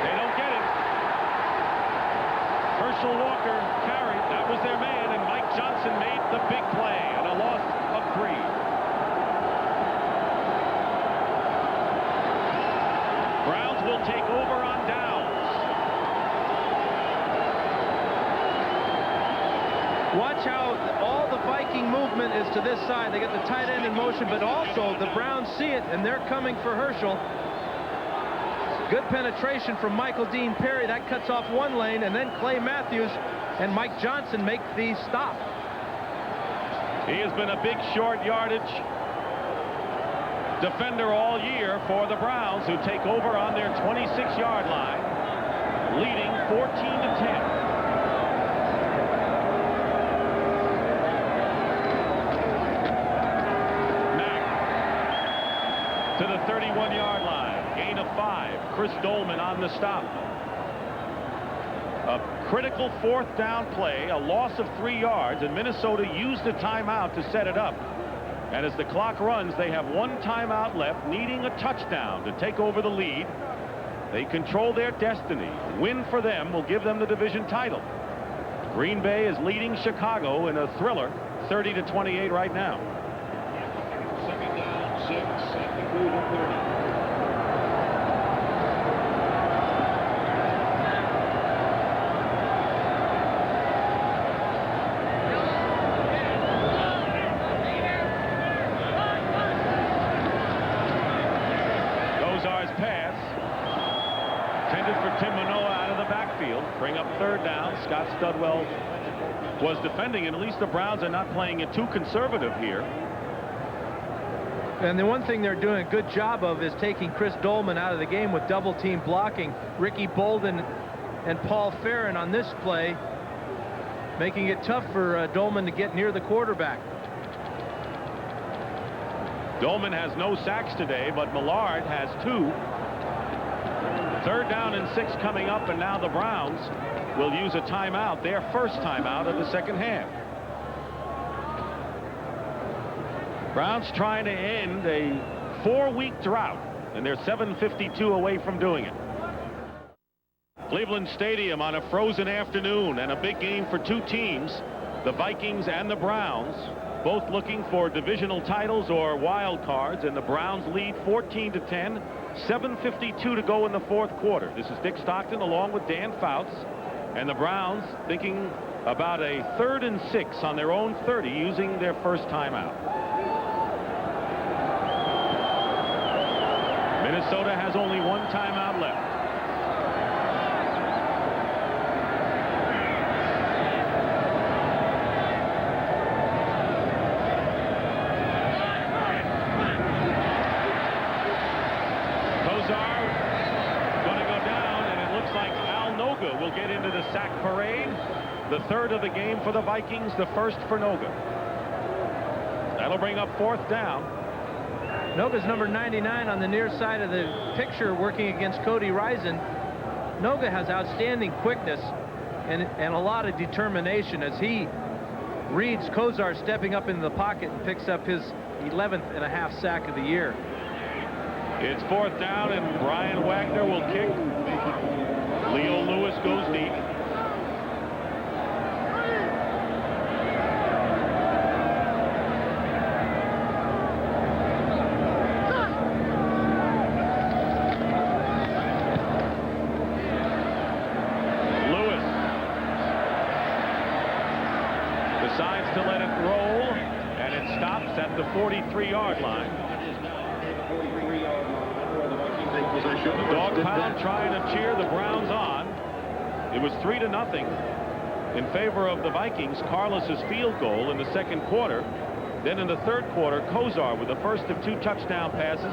They don't get it. Herschel Walker carried. That was their man, and Mike Johnson made the big play, and a loss of 3. Browns will take over on downs. Watch how all the Viking movement is to this side. They get the tight end in motion, but also the Browns see it, and they're coming for Herschel. Good penetration from Michael Dean Perry. That cuts off 1 lane, and then Clay Matthews and Mike Johnson make the stop. He has been a big short yardage defender all year for the Browns, who take over on their 26-yard line, leading 14-10. To the 31-yard line, gain of 5. Chris Dolman on the stop. A critical 4th down play, a loss of 3 yards, and Minnesota used a timeout to set it up. And as the clock runs, they have 1 timeout left, needing a touchdown to take over the lead. They control their destiny. Win for them will give them the division title. Green Bay is leading Chicago in a thriller, 30-28 right now. 2nd down, 6 at the Cleveland 30. Kosar's pass intended for Tim Manoa out of the backfield. Bring up 3rd down. Scott Studwell was defending, and at least the Browns are not playing it too conservative here. And the one thing they're doing a good job of is taking Chris Dolman out of the game with double team blocking. Ricky Bolden and Paul Farron on this play, making it tough for Dolman to get near the quarterback. Dolman has no sacks today, but Millard has 2. 3rd down and 6 coming up, and now the Browns will use a timeout, their first timeout of the second half. Browns trying to end a 4-week drought, and they're 7:52 away from doing it. Cleveland Stadium on a frozen afternoon, and a big game for 2 teams, the Vikings and the Browns, both looking for divisional titles or wild cards, and the Browns lead 14-10. 7:52 to go in the 4th quarter. This is Dick Stockton along with Dan Fouts, and the Browns thinking about a 3rd and 6 on their own 30, using their first timeout. Minnesota has only one timeout left. Kosar going to go down, and it looks like Al Noga will get into the sack parade. The third of the game for the Vikings, the first for Noga. That'll bring up fourth down. Noga's number 99 on the near side of the picture, working against Cody Risen. Noga has outstanding quickness and a lot of determination as he reads Kosar stepping up into the pocket and picks up his 11th and a half sack of the year. It's fourth down, and Brian Wagner will kick. Leo Lewis goes deep. Decides to let it roll, and it stops at the 43-yard line. The dog pound trying to cheer the Browns on. It was 3-0 in favor of the Vikings. Karlis' field goal in the second quarter. Then in the third quarter, Kosar with the first of 2 touchdown passes.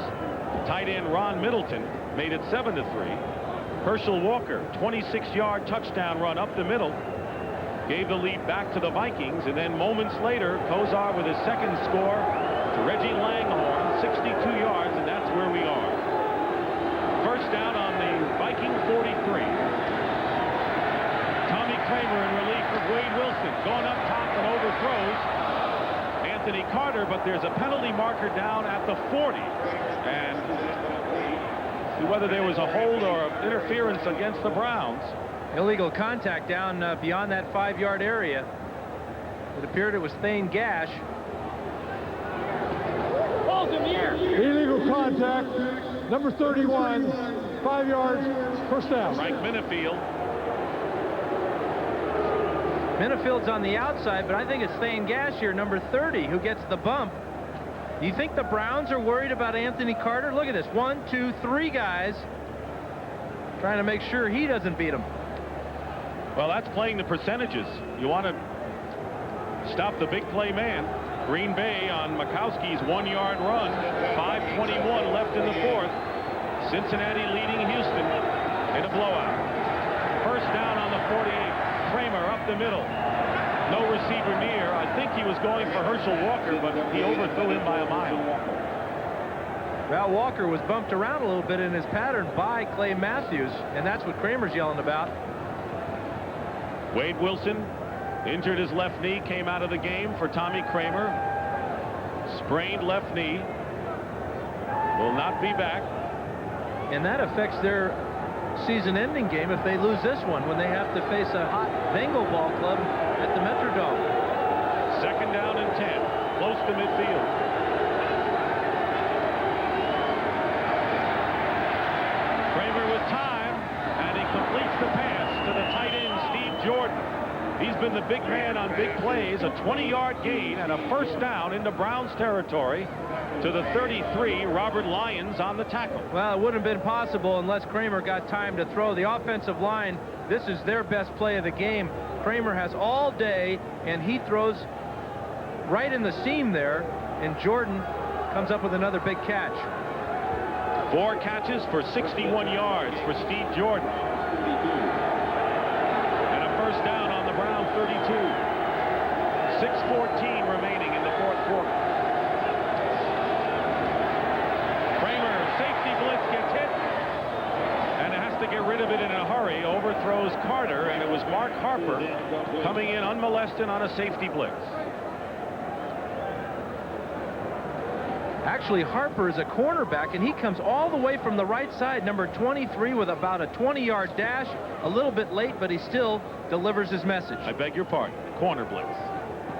Tight end Ron Middleton made it 7-3. Herschel Walker, 26-yard touchdown run up the middle, gave the lead back to the Vikings, and then moments later, Kosar with his second score to Reggie Langhorne, 62 yards, and that's where we are. First down on the Viking 43. Tommy Kramer in relief of Wade Wilson, going up top and overthrows Anthony Carter, but there's a penalty marker down at the 40, and see whether there was a hold or interference against the Browns. Illegal contact down beyond that 5-yard area. It appeared it was Thane Gash. Ball's in the air. Illegal contact. Number 31. 5 yards. First down. Frank Minifield. Minifield's on the outside, but I think it's Thane Gash here, number 30, who gets the bump. Do you think the Browns are worried about Anthony Carter? Look at this. 1, 2, 3 guys trying to make sure he doesn't beat him. Well, that's playing the percentages. You want to stop the big play man. Green Bay on Mikowski's 1-yard run. 5:21 left in the fourth. Cincinnati leading Houston in a blowout. First down on the 48. Kramer up the middle. No receiver near. I think he was going for Herschel Walker, but he overthrew him by a mile. Well, Walker was bumped around a little bit in his pattern by Clay Matthews, and that's what Kramer's yelling about. Wade Wilson injured his left knee, came out of the game for Tommy Kramer. Sprained left knee. Will not be back. And that affects their season-ending game if they lose this one, when they have to face a hot Bengal ball club at the Metrodome. Second down and 10. Close to midfield. Kramer with time, and he completes the pass to the tight end Steve Jordan. He's been the big man on big plays. A 20-yard gain and a first down into Browns territory to the 33. Robert Lyons on the tackle. Well, it wouldn't have been possible unless Kramer got time to throw. The offensive line, this is their best play of the game. Kramer has all day, and he throws right in the seam there, and Jordan comes up with another big catch. 4 catches for 61 yards for Steve Jordan. And a first down on the Browns 32. 6:14 remaining in the fourth quarter. Kramer, safety blitz, gets hit, and has to get rid of it in a hurry. Overthrows Carter, and it was Mark Harper coming in unmolested on a safety blitz. Actually, Harper is a cornerback, and he comes all the way from the right side, number 23, with about a 20-yard dash. A little bit late, but he still delivers his message. I beg your pardon. Corner blitz.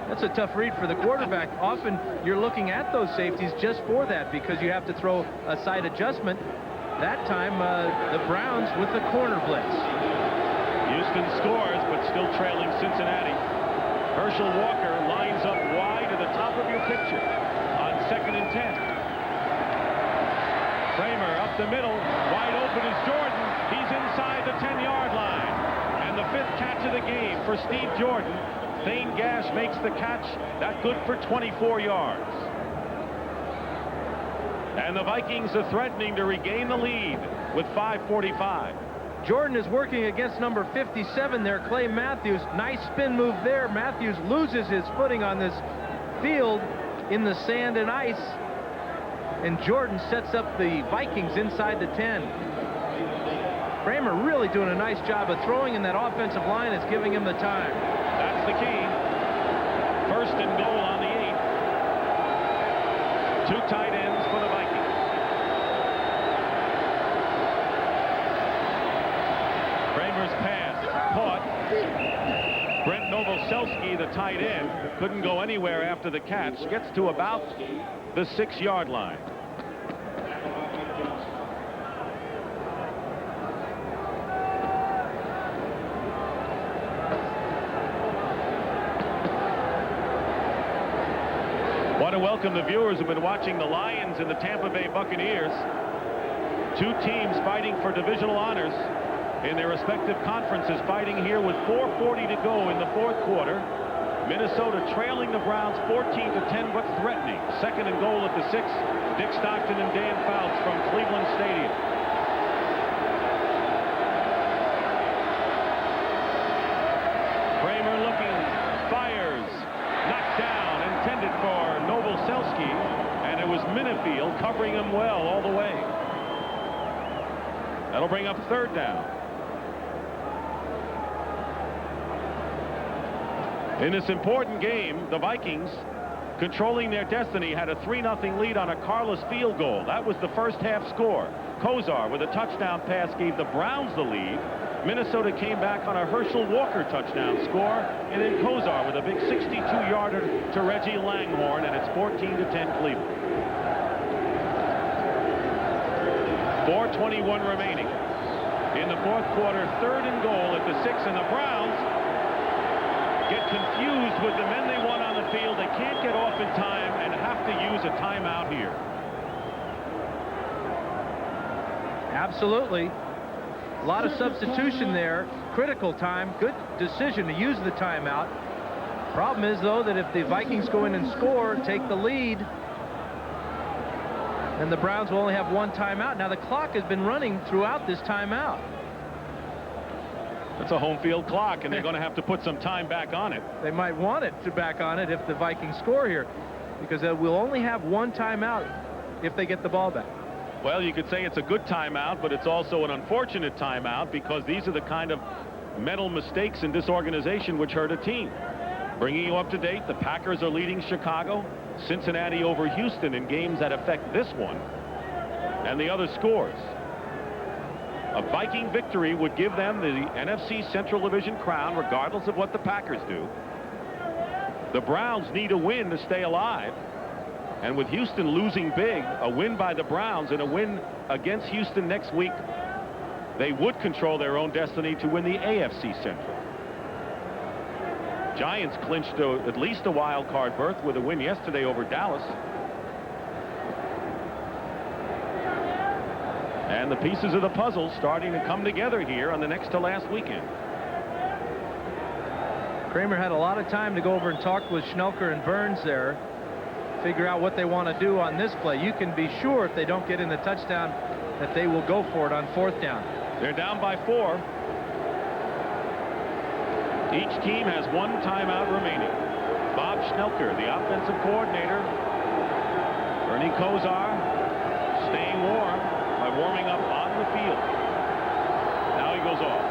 That's a tough read for the quarterback. Often you're looking at those safeties just for that, because you have to throw a side adjustment. That time, the Browns with the corner blitz. Houston scores, but still trailing Cincinnati. Herschel Walker lines up wide to the top of your picture on 2nd and 10. Kramer up the middle. Wide open is Jordan. He's inside the 10-yard line. And the 5th catch of the game for Steve Jordan. Thane Gash makes the catch. That good for 24 yards. And the Vikings are threatening to regain the lead with 5:45. Jordan is working against number 57 there, Clay Matthews. Nice spin move there. Matthews loses his footing on this field in the sand and ice. And Jordan sets up the Vikings inside the 10. Kramer really doing a nice job of throwing, and that offensive line is giving him the time. That's the key. 1st and goal on the 8. 2 tight ends for the Vikings. Kramer's pass caught. Brent Novoselsky, the tight end, couldn't go anywhere after the catch. Gets to about the 6-yard line. Want to welcome the viewers who've been watching the Lions and the Tampa Bay Buccaneers. 2 teams fighting for divisional honors in their respective conferences, fighting here with 4:40 to go in the 4th quarter. Minnesota trailing the Browns 14-10, but threatening. 2nd and goal at the 6. Dick Stockton and Dan Fouts from Cleveland Stadium. Kramer looking, fires, knocked down, intended for Novoselsky, and it was Minifield covering him well all the way. That'll bring up 3rd down. In this important game, the Vikings, controlling their destiny, had a 3-0 lead on a Karlis field goal. That was the first half score. Kosar with a touchdown pass gave the Browns the lead. Minnesota came back on a Herschel Walker touchdown score, and then Kosar with a big 62-yarder to Reggie Langhorne, and it's 14-10 Cleveland. 4:21 remaining in the 4th quarter. 3rd and goal at the 6, and the Browns get confused with the men they want on the field. They can't get off in time and have to use a timeout here. Absolutely. A lot of substitution there. Critical time. Good decision to use the timeout. Problem is, though, that if the Vikings go in and score, take the lead, then the Browns will only have 1 timeout. Now, the clock has been running throughout this timeout. It's a home field clock, and they're going to have to put some time back on it. They might want it to back on it if the Vikings score here, because they will only have 1 timeout if they get the ball back. Well, you could say it's a good timeout, but it's also an unfortunate timeout, because these are the kind of mental mistakes in disorganization which hurt a team. Bringing you up to date, the Packers are leading Chicago, Cincinnati over Houston in games that affect this one, and the other scores. A Viking victory would give them the NFC Central Division crown, regardless of what the Packers do. The Browns need a win to stay alive. And with Houston losing big, a win by the Browns and a win against Houston next week, they would control their own destiny to win the AFC Central. Giants clinched at least a wild card berth with a win yesterday over Dallas. And the pieces of the puzzle starting to come together here on the next to last weekend. Kramer had a lot of time to go over and talk with Schnelker and Burns there, figure out what they want to do on this play. You can be sure if they don't get in the touchdown that they will go for it on 4th down. They're down by 4. Each team has 1 timeout remaining. Bob Schnelker, the offensive coordinator. Bernie Kosar staying warm by warming up on the field. Now he goes off.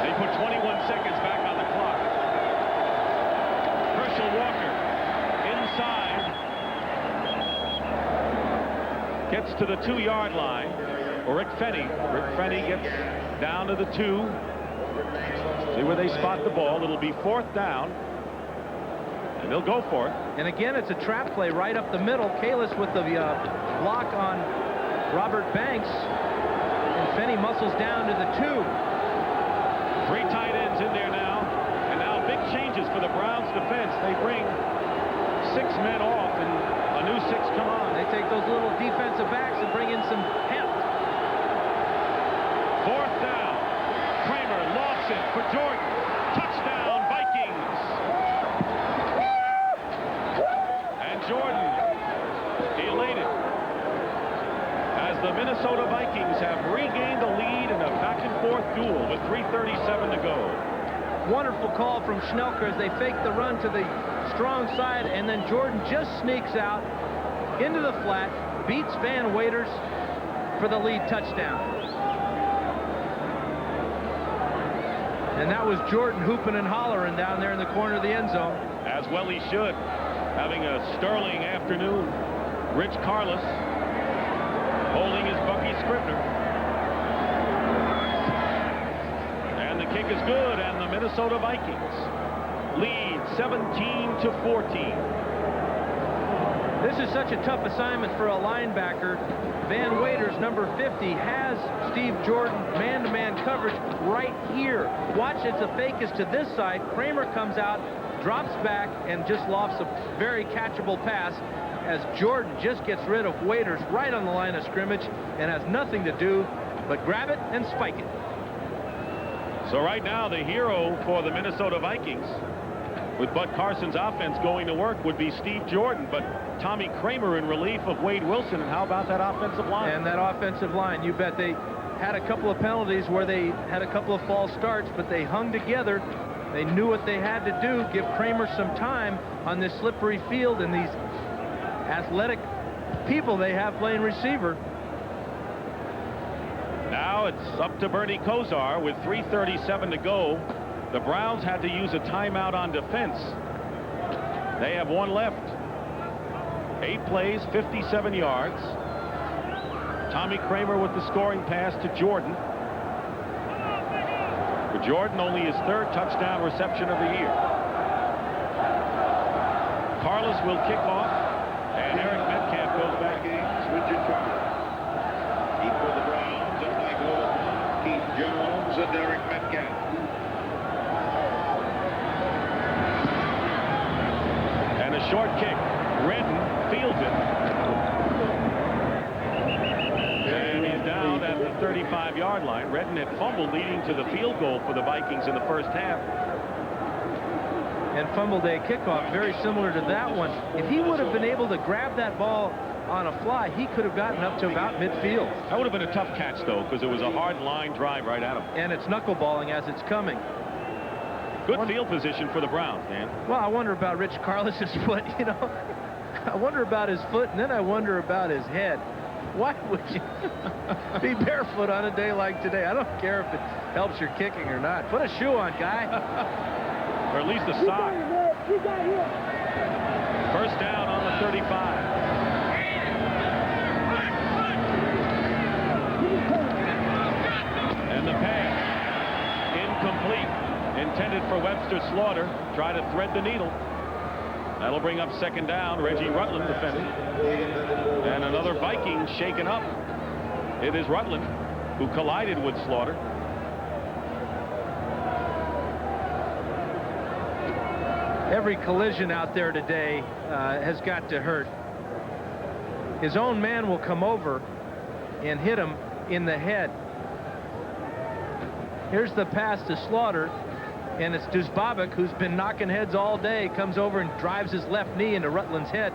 They put 21 seconds back on the clock. Herschel Walker inside. Gets to the 2-yard line. Rick Fenny. Rick Fenny gets down to the 2. See where they spot the ball. It'll be 4th down. And they'll go for it. And again, it's a trap play right up the middle. Karlis with the block on Robert Banks. And Fenny muscles down to the 2. 3 tight ends in there now. And now big changes for the Browns defense. They bring men off and a new 6 come on. They take those little defensive backs and bring in some heft. 4th down. Kramer lofts it for Jordan. Touchdown, Vikings. And Jordan elated as the Minnesota Vikings have regained the lead in a back-and-forth duel with 3:37 to go. Wonderful call from Schnelker as they fake the run to the strong side, and then Jordan just sneaks out into the flat, beats Van Waiters for the lead touchdown. And that was Jordan hooping and hollering down there in the corner of the end zone. As well he should, having a sterling afternoon. Rich Karlis holding his Bucky Scribner. And the kick is good, and the Minnesota Vikings lead 17-14. This is such a tough assignment for a linebacker. Van Waiters, number 50, has Steve Jordan man-to-man coverage right here. Watch, it's a fake is to this side. Kramer comes out, drops back, and just lofts a very catchable pass as Jordan just gets rid of Waiters right on the line of scrimmage and has nothing to do but grab it and spike it. So right now, the hero for the Minnesota Vikings, with Bud Carson's offense going to work, would be Steve Jordan, but Tommy Kramer in relief of Wade Wilson. And how about that offensive line? And that offensive line, you bet. They had a couple of penalties where they had a couple of false starts, but they hung together. They knew what they had to do, give Kramer some time on this slippery field and these athletic people they have playing receiver. Now it's up to Bernie Kosar with 3:37 to go. The Browns had to use a timeout on defense. They have one left. 8 plays, 57 yards. Tommy Kramer with the scoring pass to Jordan. For Jordan, only his 3rd touchdown reception of the year. Karlis will kick off, and Eric Metcalf goes back in. Richard Karlis. Keep for the Browns and Michael, Keith Jones and Eric Metcalf. And a short kick. Redden fields it. And he's down at the 35-yard line. Redden had fumbled, leading to the field goal for the Vikings in the first half. And fumbled a kickoff very similar to that one. If he would have been able to grab that ball on a fly, he could have gotten up to about midfield. That would have been a tough catch, though, because it was a hard line drive right at him. And it's knuckleballing as it's coming. Good field position for the Browns, Dan. Well, I wonder about Rich Karlis' foot, you know. I wonder about his foot, and then I wonder about his head. Why would you be barefoot on a day like today? I don't care if it helps your kicking or not. Put a shoe on, guy. Or at least a sock. First down on the 35. And the pass incomplete. Intended for Webster Slaughter. Try to thread the needle. That'll bring up 2nd down. Reggie Rutland defending. And another Viking shaken up. It is Rutland who collided with Slaughter. Every collision out there today has got to hurt. His own man will come over and hit him in the head. Here's the pass to Slaughter, and it's Dusbabic, who's been knocking heads all day, comes over and drives his left knee into Rutland's head.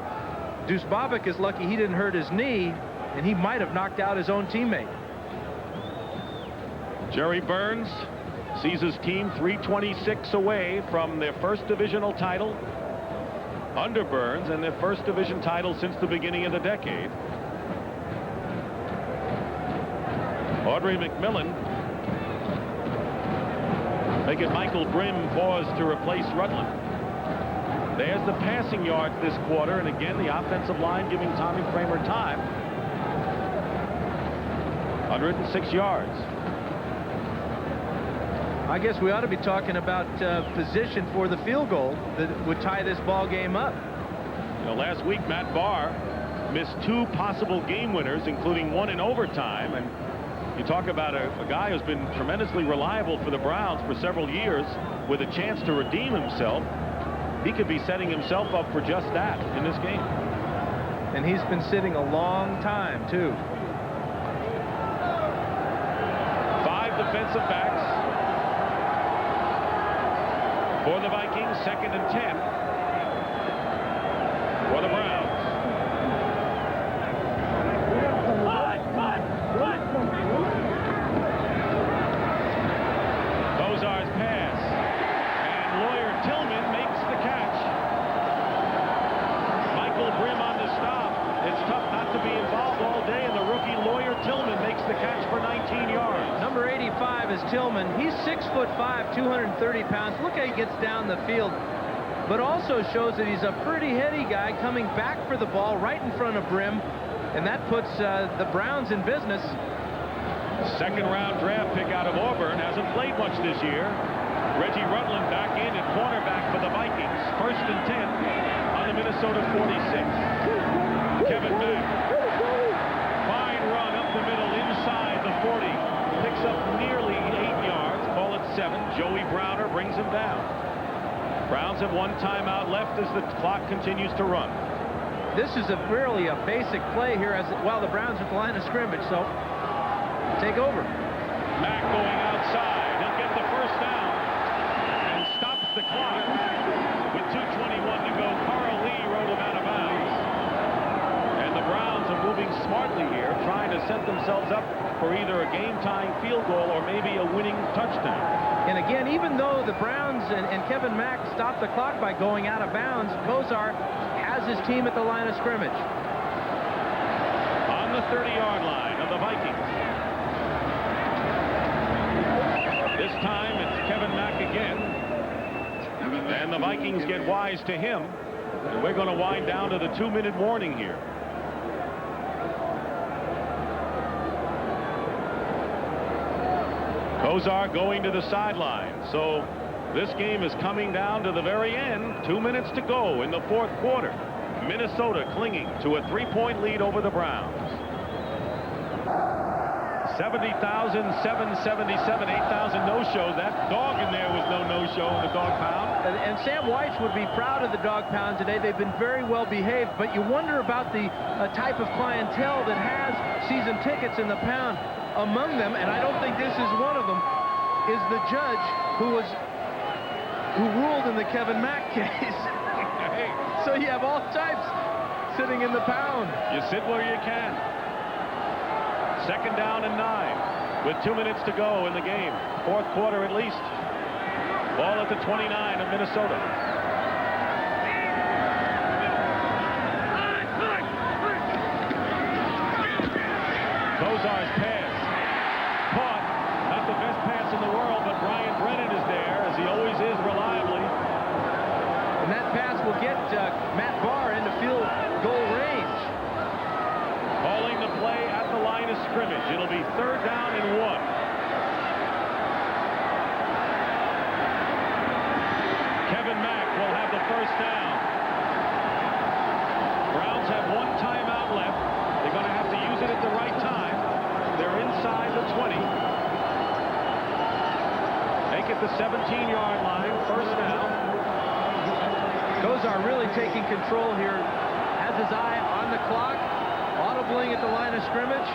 Dusbabic is lucky he didn't hurt his knee, and he might have knocked out his own teammate. Jerry Burns sees his team 326 away from their first divisional title under Burns, and their first division title since the beginning of the decade. Audrey McMillan making Michael Grimm pause to replace Rutland. There's the passing yards this quarter, and again the offensive line giving Tommy Kramer time. 106 yards. I guess we ought to be talking about position for the field goal that would tie this ball game up. You know, last week Matt Bahr missed 2 possible game winners, including one in overtime. And you talk about a guy who's been tremendously reliable for the Browns for several years with a chance to redeem himself. he could be setting himself up for just that in this game. And he's been sitting a long time, too. 5 defensive backs for the Vikings. 2nd and 10 for the Browns. Kosar's pass, and Lawyer Tillman makes the catch. Michael Brim on the stop. It's tough not to be involved all day, and the rookie Lawyer Tillman makes the catch for 19 yards. Number 85 is Tillman. He's 6'5", 230 pounds. Look how he gets down the field, but also shows that he's a pretty heady guy coming back for the ball right in front of Brim, and that puts the Browns in business. 2nd-round draft pick out of Auburn, hasn't played much this year. Reggie Rutland back in at cornerback for the Vikings. 1st and 10 on the Minnesota 46. Kevin Mack. Fine run up the middle inside the 40. Picks up nearly 8 yards. Call it 7. Joey Browner brings him down. Browns have 1 timeout left as the clock continues to run. This is really a basic play here as while the Browns are at the line of scrimmage, so take over. Mack going outside. He'll get the 1st down and stops the clock with 2:21 to go. Carl Lee rode him out of bounds. And the Browns are moving smartly here, trying to set themselves up for either a game-tying field goal or maybe a winning touchdown. And again, even though the Browns and Kevin Mack stopped the clock by going out of bounds, Kosar has his team at the line of scrimmage. On the 30-yard line of the Vikings. This time it's Kevin Mack again. And the Vikings get wise to him. And we're going to wind down to the 2-minute warning here. Kosar going to the sideline. So this game is coming down to the very end. 2 minutes to go in the 4th quarter. Minnesota clinging to a 3-point lead over the Browns. 70,777, 8,000 no-shows. That dog in there was no no-show in the dog pound. And Sam Weich would be proud of the dog pound today. They've been very well behaved, but you wonder about the type of clientele that has season tickets in the pound. Among them, and I don't think this is one of them, is the judge who ruled in the Kevin Mack case. Hey. So you have all types sitting in the pound. You sit where you can. 2nd down and 9 with 2 minutes to go in the game. 4th quarter at least. Ball at the 29 of Minnesota. Kosar's pass. Caught. Not the best pass in the world, but Brian Brennan is there, as he always is reliably. And that pass will get Matt Bahr into field goal range. Calling the play at the line of scrimmage. It'll be 3rd down and 1. Kevin Mack will have the 1st down. Browns have 1 timeout left. They're going to have to use it at the right time. They're inside the 20. Make it the 17-yard line. 1st down. Kosar really taking control here. Has his eye on the clock. Audibling at the line of scrimmage.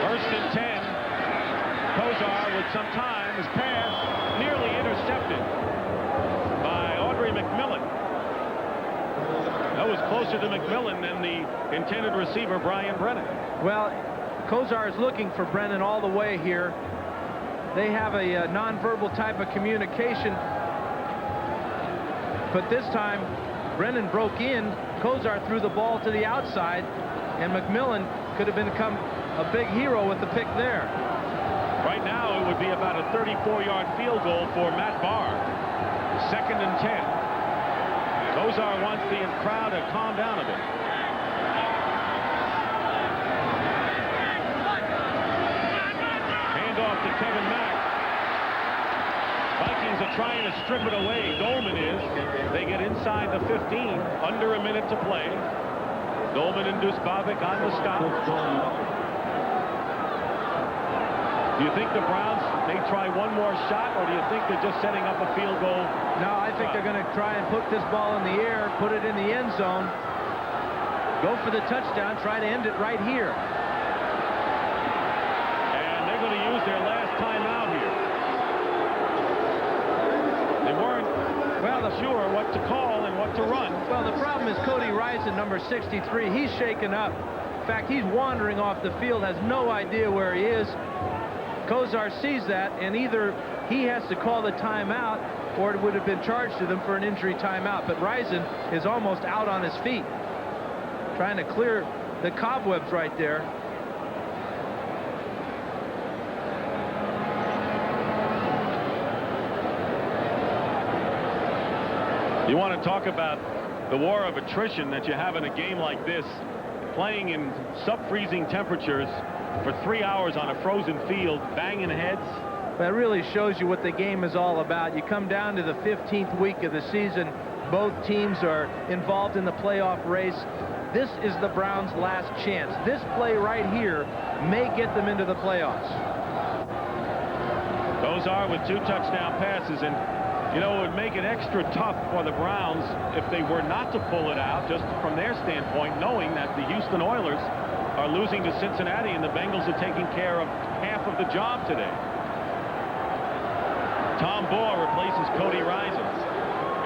1st and 10. Kosar with some time. His pass nearly intercepted by Audrey McMillan. That was closer to McMillan than the intended receiver, Brian Brennan. Well, Kosar is looking for Brennan all the way here. They have a nonverbal type of communication. But this time, Brennan broke in. Kosar threw the ball to the outside, and McMillan could have become a big hero with the pick there. Right now, it would be about a 34-yard field goal for Matt Bahr. 2nd and 10. Kosar wants the crowd to calm down a bit. Handoff to Kevin Mack. Vikings are trying to strip it away. Dolman is. They get inside the 15. Under a minute to play. Dolman and Dusbavic on the stop. Do you think the Browns may try one more shot, or do you think they're just setting up a field goal? No, I think they're going to try and put this ball in the air, put it in the end zone, go for the touchdown, try to end it right here. And they're going to use their last timeout here. They weren't sure what to call and what to run. Well, the problem is Cody Rison, number 63, he's shaken up. In fact, he's wandering off the field, has no idea where he is. Kosar sees that, and either he has to call the timeout or it would have been charged to them for an injury timeout. But Rison is almost out on his feet, trying to clear the cobwebs right there. You want to talk about the war of attrition that you have in a game like this, playing in sub-freezing temperatures for 3 hours on a frozen field, banging heads. That really shows you what the game is all about. You come down to the 15th week of the season. Both teams are involved in the playoff race. This is the Browns' last chance. This play right here may get them into the playoffs. Kosar with 2 touchdown passes, and you know, it would make it extra tough for the Browns if they were not to pull it out, just from their standpoint, knowing that the Houston Oilers are losing to Cincinnati and the Bengals are taking care of half of the job today. Tom Bahr replaces Cody Rison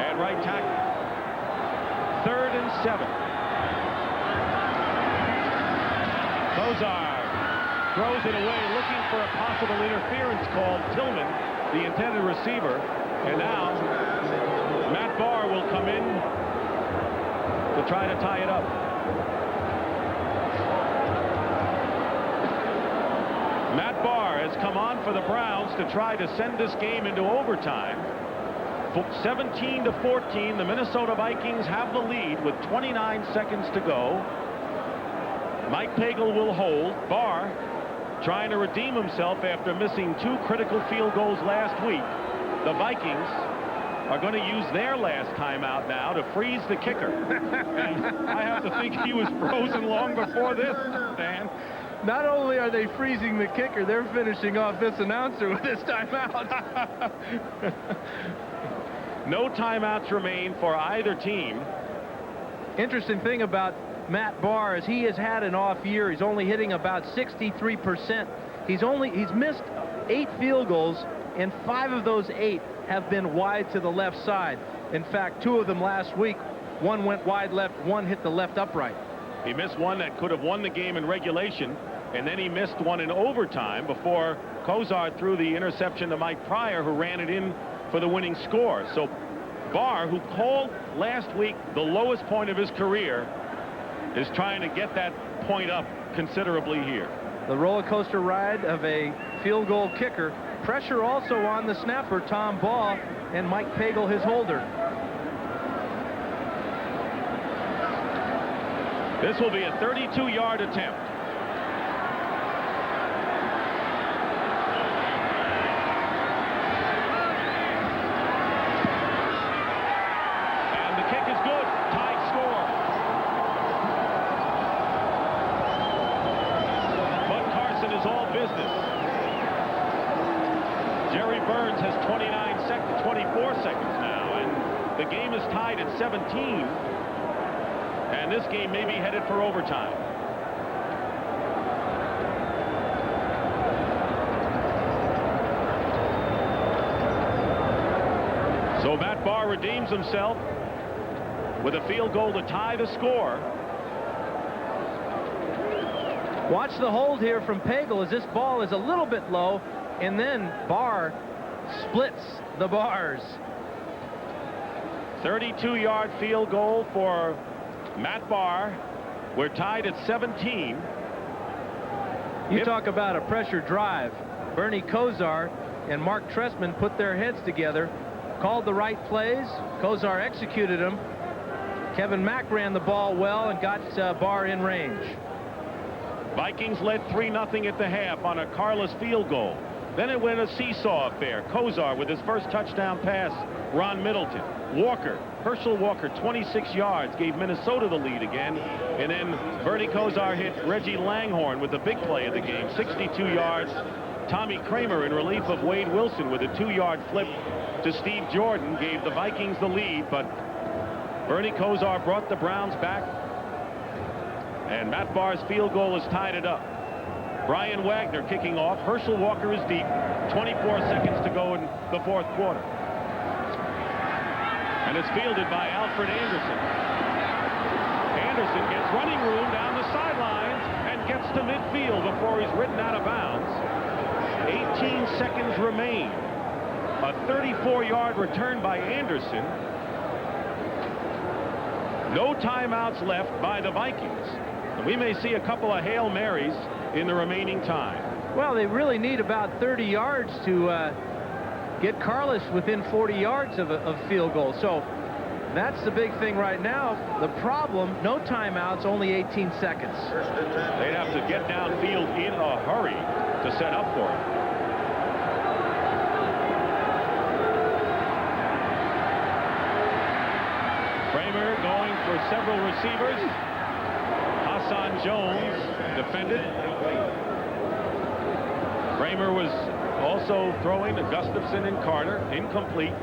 at right tackle. 3rd and 7. Kosar throws it away, looking for a possible interference call. Tillman, the intended receiver, and now Matt Bahr will come in to try to tie it up. Matt Bahr has come on for the Browns to try to send this game into overtime. 17-14, the Minnesota Vikings have the lead with 29 seconds to go. Mike Pagel will hold. Bahr trying to redeem himself after missing 2 critical field goals last week. The Vikings are going to use their last timeout now to freeze the kicker. And I have to think he was frozen long before this, Dan. Not only are they freezing the kicker, they're finishing off this announcer with this timeout. No timeouts remain for either team. Interesting thing about Matt Bahr is he has had an off year. He's only hitting about 63%. He's missed 8 field goals, and 5 of those 8 have been wide to the left side. In fact, 2 of them last week. One went wide left, one hit the left upright. He missed one that could have won the game in regulation, and then he missed one in overtime before Kosar threw the interception to Mike Pryor, who ran it in for the winning score. So Bahr, who called last week the lowest point of his career, is trying to get that point up considerably here. The roller coaster ride of a field goal kicker. Pressure also on the snapper, Tom Bahr, and Mike Pagel, his holder. This will be a 32-yard attempt. And the kick is good. Tied score. Bud Carson is all business. Jerry Burns has 24 seconds now, and the game is tied at 17. And this game may be headed for overtime. So Matt Bahr redeems himself with a field goal to tie the score. Watch the hold here from Pagel as this ball is a little bit low, and then Bahr splits the bars. 32-yard field goal for Matt Bahr. We're tied at 17. You talk about a pressure drive. Bernie Kosar and Mark Trestman put their heads together, called the right plays. Kosar executed them. Kevin Mack ran the ball well and got Bahr in range. Vikings led 3-0 at the half on a Karlis field goal. Then it went a seesaw affair. Kosar with his first touchdown pass. Ron Middleton. Herschel Walker, 26 yards, gave Minnesota the lead again. And then Bernie Kosar hit Reggie Langhorne with the big play of the game, 62 yards Tommy Kramer in relief of Wade Wilson with a 2-yard flip to Steve Jordan gave the Vikings the lead, but Bernie Kosar brought the Browns back, and Matt Bahr's field goal has tied it up. Brian Wagner kicking off. Herschel Walker is deep. 24 seconds to go in the 4th quarter. And it's fielded by Alfred Anderson. Anderson gets running room down the sidelines and gets to midfield before he's ridden out of bounds. 18 seconds remain. A 34-yard return by Anderson. No timeouts left by the Vikings. And we may see a couple of Hail Marys in the remaining time. Well, they really need about 30 yards to get Karlis within 40 yards of field goal. So that's the big thing right now. The problem, no timeouts, only 18 seconds. They'd have to get downfield in a hurry to set up for it. Kramer going for several receivers. Hassan Jones defended. Kramer was also throwing to Gustafson and Carter. Incomplete.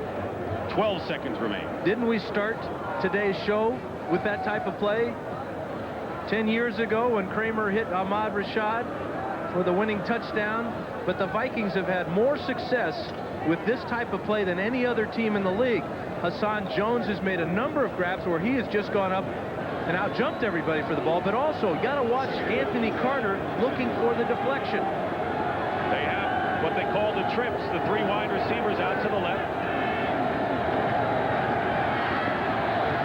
12 seconds remain. Didn't we start today's show with that type of play 10 years ago when Kramer hit Ahmad Rashad for the winning touchdown? But the Vikings have had more success with this type of play than any other team in the league. Hassan Jones has made a number of grabs where he has just gone up and out-jumped everybody for the ball, but also you got to watch Anthony Carter looking for the deflection. They have what they call the trips, the 3 wide receivers out to the left.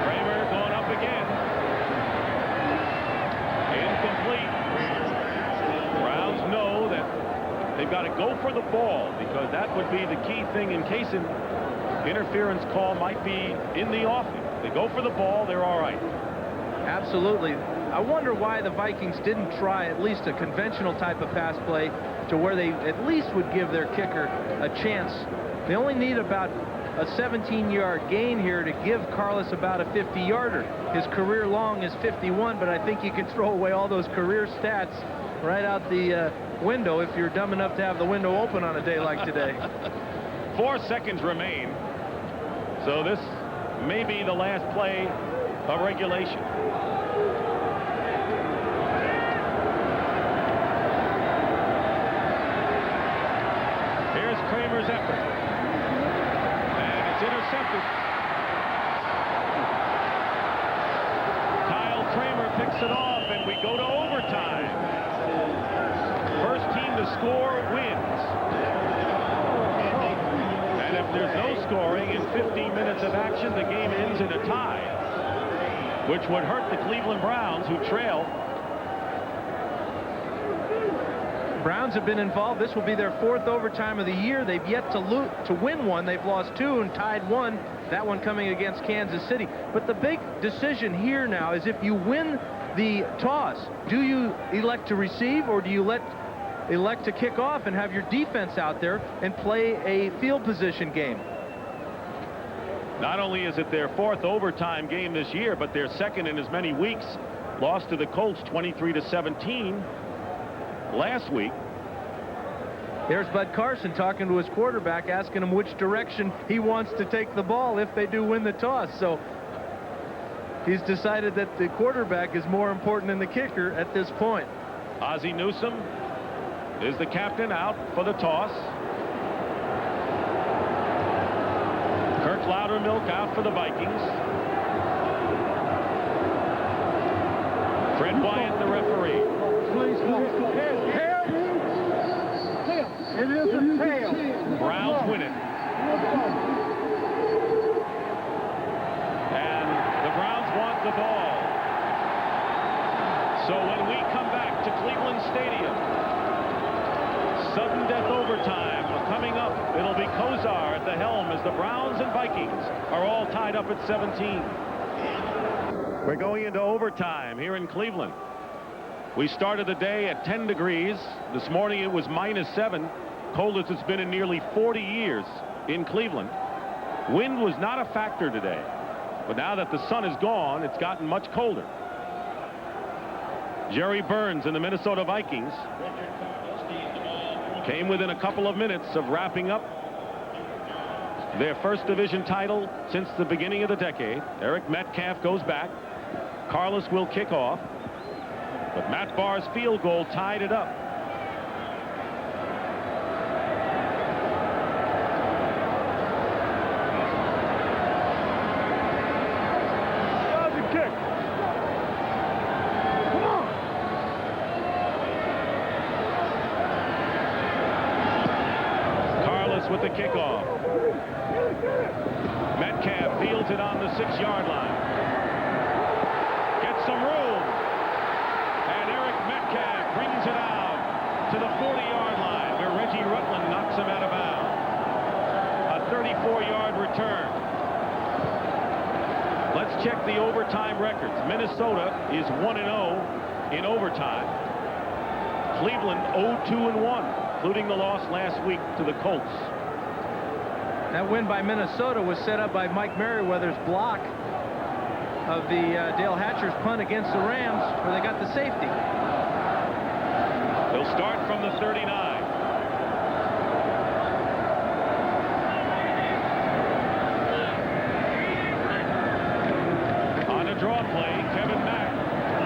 Kramer going up again. Incomplete. Browns know that they've got to go for the ball because that would be the key thing in case an interference call might be in the offing. They go for the ball, they're all right. Absolutely. I wonder why the Vikings didn't try at least a conventional type of pass play to where they at least would give their kicker a chance. They only need about a 17-yard gain here to give Karlis about a 50-yarder. His career long is 51, but I think you can throw away all those career stats right out the window if you're dumb enough to have the window open on a day like today. 4 seconds remain. So this may be the last play of regulation. Here's Kramer's effort. And it's intercepted. Kyle Kramer picks it off, and we go to overtime. First team to score wins. And if there's no scoring in 15 minutes of action, the game ends in a tie, which would hurt the Cleveland Browns, who trail. Browns have been involved. This will be their 4th overtime of the year. They've yet to win one. They've lost 2 and tied 1. That one coming against Kansas City. But the big decision here now is if you win the toss, do you elect to receive or do you elect to kick off and have your defense out there and play a field position game? Not only is it their 4th overtime game this year, but their 2nd in as many weeks. Lost to the Colts 23-17 last week. There's Bud Carson talking to his quarterback, asking him which direction he wants to take the ball if they do win the toss. So he's decided that the quarterback is more important than the kicker at this point. Ozzie Newsome is the captain out for the toss. Kirk Loudermilk out for the Vikings. Fred Wyatt, the referee. It is a tail. Browns win it. And the Browns want the ball. So when we come back to Cleveland Stadium, sudden death overtime coming up. It'll be Kosar at the helm as the Browns and Vikings are all tied up at 17. We're going into overtime here in Cleveland. We started the day at 10 degrees. This morning it was -7. Coldest it's been in nearly 40 years in Cleveland. Wind was not a factor today. But now that the sun is gone, it's gotten much colder. Jerry Burns and the Minnesota Vikings came within a couple of minutes of wrapping up their first division title since the beginning of the decade. Eric Metcalf goes back. Karlis will kick off. But Matt Bahr's field goal tied it up. With the kickoff. Metcalf fields it on the 6-yard line. Gets some room. And Eric Metcalf brings it out to the 40-yard line where Reggie Rutland knocks him out of bounds. A 34-yard return. Let's check the overtime records. Minnesota is 1-0 in overtime. Cleveland 0-2-1, including the loss last week to the Colts. That win by Minnesota was set up by Mike Merriweather's block of the Dale Hatcher's punt against the Rams, where they got the safety. They'll start from the 39. On a draw play, Kevin Mack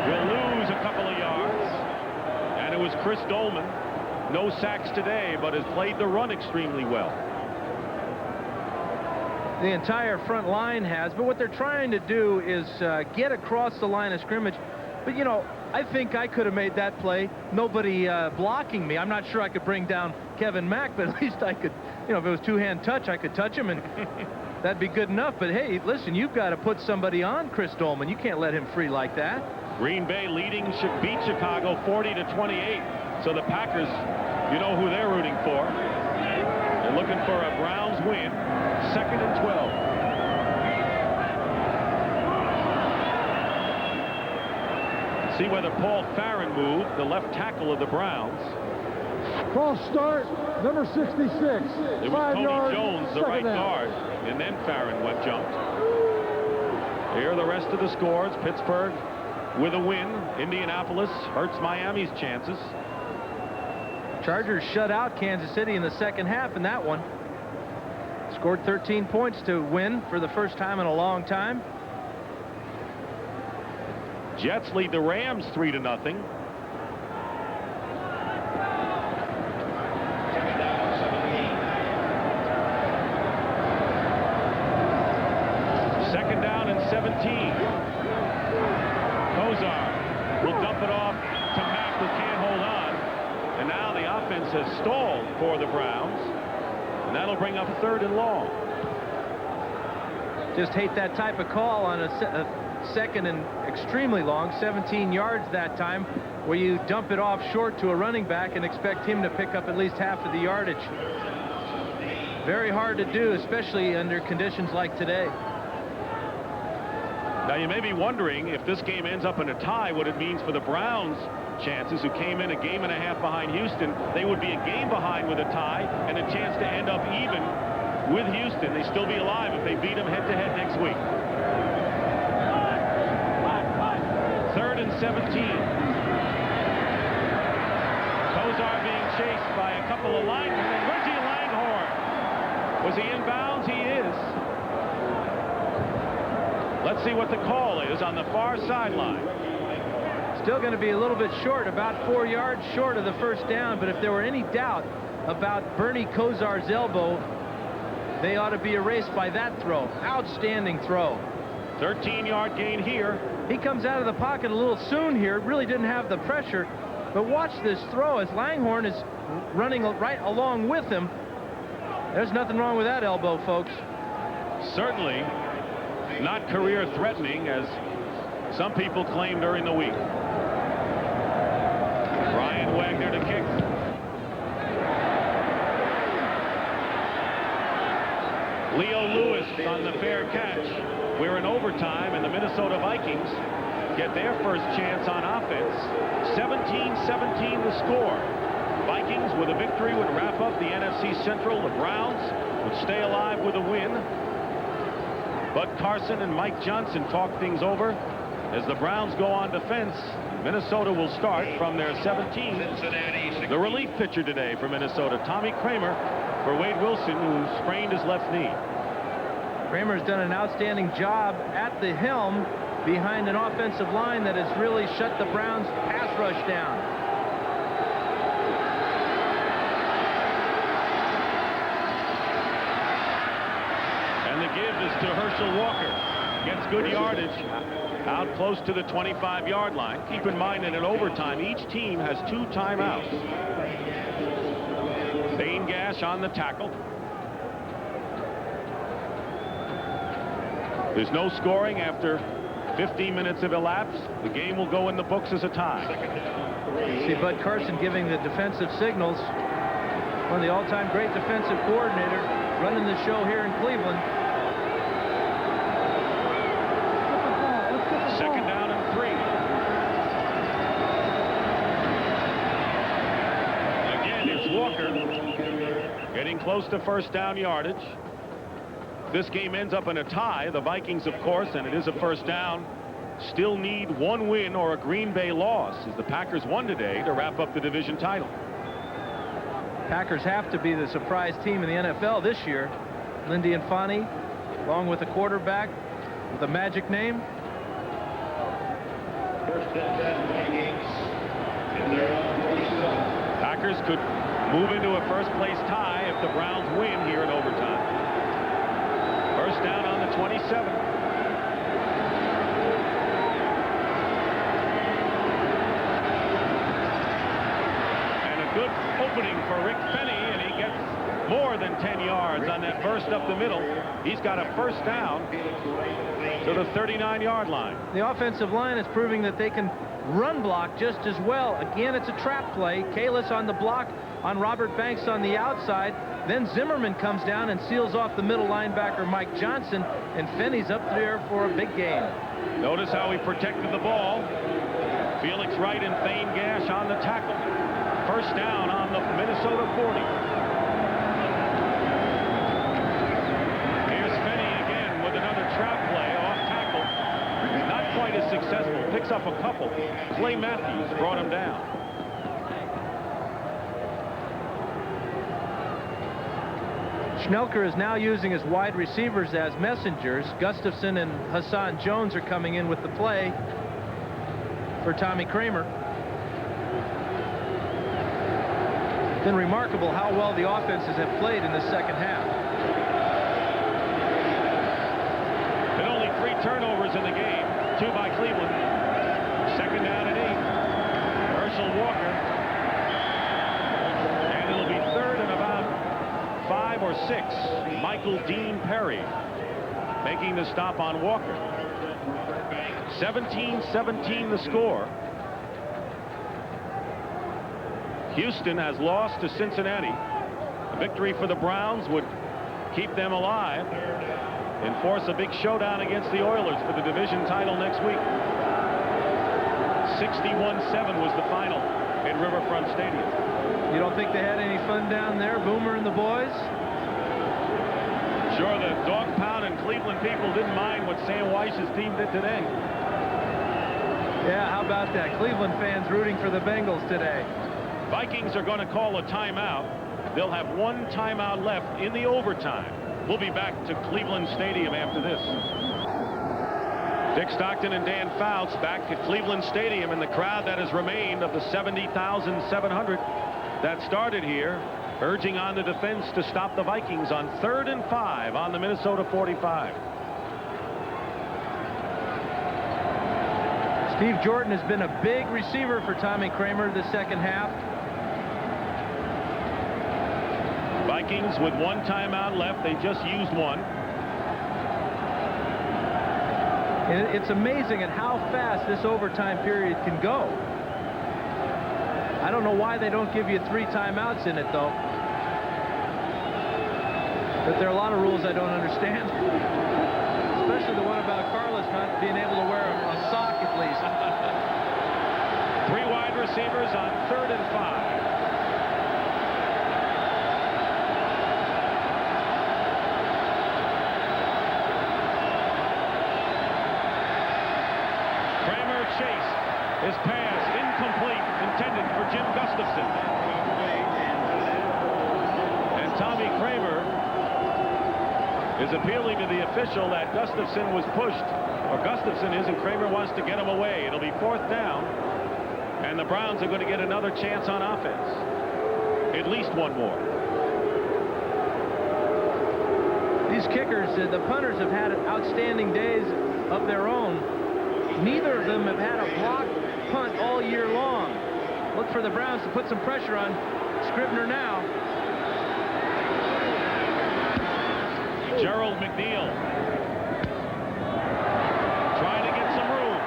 will lose a couple of yards. And it was Chris Dolman. No sacks today, but has played the run extremely well. The entire front line has, but what they're trying to do is get across the line of scrimmage. But, you know, I think I could have made that play. Nobody blocking me. I'm not sure I could bring down Kevin Mack, but at least I could, you know, if it was two-hand touch, I could touch him, and that'd be good enough. But, hey, listen, you've got to put somebody on Chris Dolman. You can't let him free like that. Green Bay leading should beat Chicago 40-28. So the Packers, you know who they're rooting for. They're looking for a Browns win. 2nd and 12. See whether Paul Farron moved, the left tackle of the Browns. False start, number 66. It was Tony Jones, the right guard, and then Farron jumped. Here are the rest of the scores. Pittsburgh with a win. Indianapolis hurts Miami's chances. Chargers shut out Kansas City in the second half in that one. Scored 13 points to win for the first time in a long time. Jets lead the Rams 3-0. Second down and 17. Kosar will dump it off to Mack, who can't hold on. And now the offense has stalled for the Browns. And that'll bring up 3rd and long. Just hate that type of call on a second and extremely long, 17 yards that time, where you dump it off short to a running back and expect him to pick up at least half of the yardage. Very hard to do, especially under conditions like today. Now you may be wondering, if this game ends up in a tie, what it means for the Browns' chances, who came in a game and a half behind Houston. They would be a game behind with a tie and a chance to end up even with Houston. They still be alive if they beat them head-to-head next week. 3rd and 17. Kosar being chased by a couple of linemen, and Reggie Langhorne. Was he in bounds? He is. Let's see what the call is on the far sideline. Still going to be a little bit short, about 4 yards short of the first down. But if there were any doubt about Bernie Kosar's elbow, they ought to be erased by that throw. Outstanding throw. 13-yard gain here. He comes out of the pocket a little soon here. Really didn't have the pressure. But watch this throw as Langhorne is running right along with him. There's nothing wrong with that elbow, folks. Certainly not career-threatening, as some people claim during the week. Brian Wagner to kick. Leo Lewis on the fair catch. We're in overtime, and the Minnesota Vikings get their first chance on offense. 17-17 the score. Vikings with a victory would wrap up the NFC Central. The Browns would stay alive with a win. Bud Carson and Mike Johnson talked things over As the Browns go on defense, Minnesota will start from their 17. The relief pitcher today for Minnesota, Tommy Kramer, for Wade Wilson, who sprained his left knee. Kramer's done an outstanding job at the helm behind an offensive line that has really shut the Browns' pass rush down. And the give is to Herschel Walker. Gets good yardage out close to the 25-yard line. Keep in mind that in overtime, each team has 2 timeouts. Thane Gash on the tackle. There's no scoring after 15 minutes have elapsed. The game will go in the books as a tie. See Bud Carson giving the defensive signals. One of the all-time great defensive coordinator running the show here in Cleveland. Second down and 3. Again, it's Walker getting close to first down yardage. This game ends up in a tie. The Vikings, of course, and it is a first down, still need 1 win or a Green Bay loss, as the Packers won today to wrap up the division title. Packers have to be the surprise team in the NFL this year. Lindy and Fonnie, along with a quarterback with a magic name. Packers could move into a first-place tie if the Browns win here in overtime. First down on the 27. And a good opening for Rick Fenny, and he gets more than 10 yards on that burst up the middle. He's got a first down to the 39-yard line. The offensive line is proving that they can run block just as well. Again, it's a trap play. Karlis on the block on Robert Banks on the outside. Then Zimmerman comes down and seals off the middle linebacker Mike Johnson, and Finney's up there for a big game. Notice how he protected the ball. Felix Wright and Thane Gash on the tackle. First down on the Minnesota 40. Here's Finney again with another trap play off tackle. Not quite as successful. Picks up a couple. Clay Matthews brought him down. Schnelker is now using his wide receivers as messengers. Gustafson and Hassan Jones are coming in with the play for Tommy Kramer. It's been remarkable how well the offenses have played in the second half. Been only 3 turnovers in the game, 2 by Cleveland. Second down and 8. Herschel Walker. And it'll be third and about 5 or 6. Michael Dean Perry making the stop on Walker. 17-17 the score. Houston has lost to Cincinnati. A victory for the Browns would keep them alive and force a big showdown against the Oilers for the division title next week. 61-7 was the final in Riverfront Stadium. You don't think they had any fun down there, Boomer and the boys? Sure, the dog pound and Cleveland people didn't mind what Sam Weiss's team did today. Yeah, how about that? Cleveland fans rooting for the Bengals today. Vikings are going to call a timeout. They'll have 1 timeout left in the overtime. We'll be back to Cleveland Stadium after this. Dick Stockton and Dan Fouts back at Cleveland Stadium, and the crowd that has remained of the 70,700 that started here, urging on the defense to stop the Vikings on 3rd and 5 on the Minnesota 45. Steve Jordan has been a big receiver for Tommy Kramer the second half. Vikings with 1 timeout left. They just used 1. And it's amazing at how fast this overtime period can go. I don't know why they don't give you 3 timeouts in it, though. But there are a lot of rules I don't understand. Especially the one about Karlis not being able to wear a sock at least. 3 wide receivers on 3rd and 5. His pass incomplete, intended for Jim Gustafson. And Tommy Kramer is appealing to the official that Gustafson was pushed, or Gustafson is, and Kramer wants to get him away. It'll be 4th down, and the Browns are going to get another chance on offense. At least one more. These kickers, the punters, have had outstanding days of their own. Neither of them have had a blocked punt all year long. Look for the Browns to put some pressure on Scribner now. Gerald McNeil trying to get some room,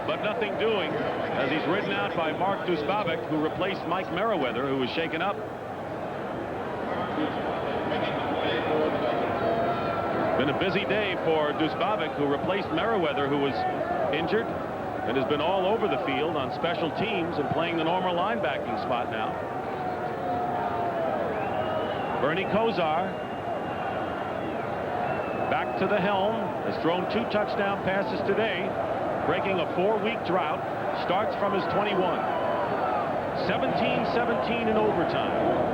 but nothing doing as he's ridden out by Mark Dusbavik, who replaced Mike Merriweather, who was shaken up. Been a busy day for Dusbavik, who replaced Merriweather, who was injured and has been all over the field on special teams and playing the normal linebacking spot now. Bernie Kosar back to the helm, has thrown 2 touchdown passes today, breaking a 4-week drought. Starts from his 21. 17-17 in overtime.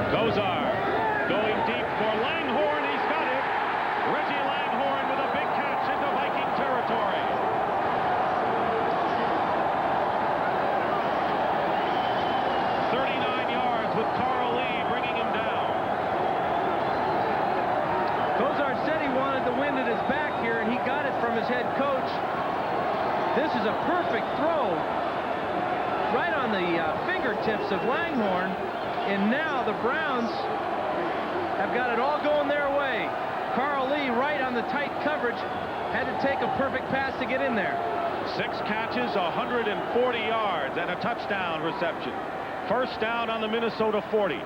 Kosar going deep for Langhorne. He's got it. Reggie Langhorne with a big catch into Viking territory. With Karlis bringing him down. Kosar said he wanted the wind at his back here, and he got it from his head coach. This is a perfect throw right on the fingertips of Langhorne, and now the Browns have got it all going their way. Karlis right on the tight coverage, had to take a perfect pass to get in there. 6 catches, 140 yards, and a touchdown reception. First down on the Minnesota 40.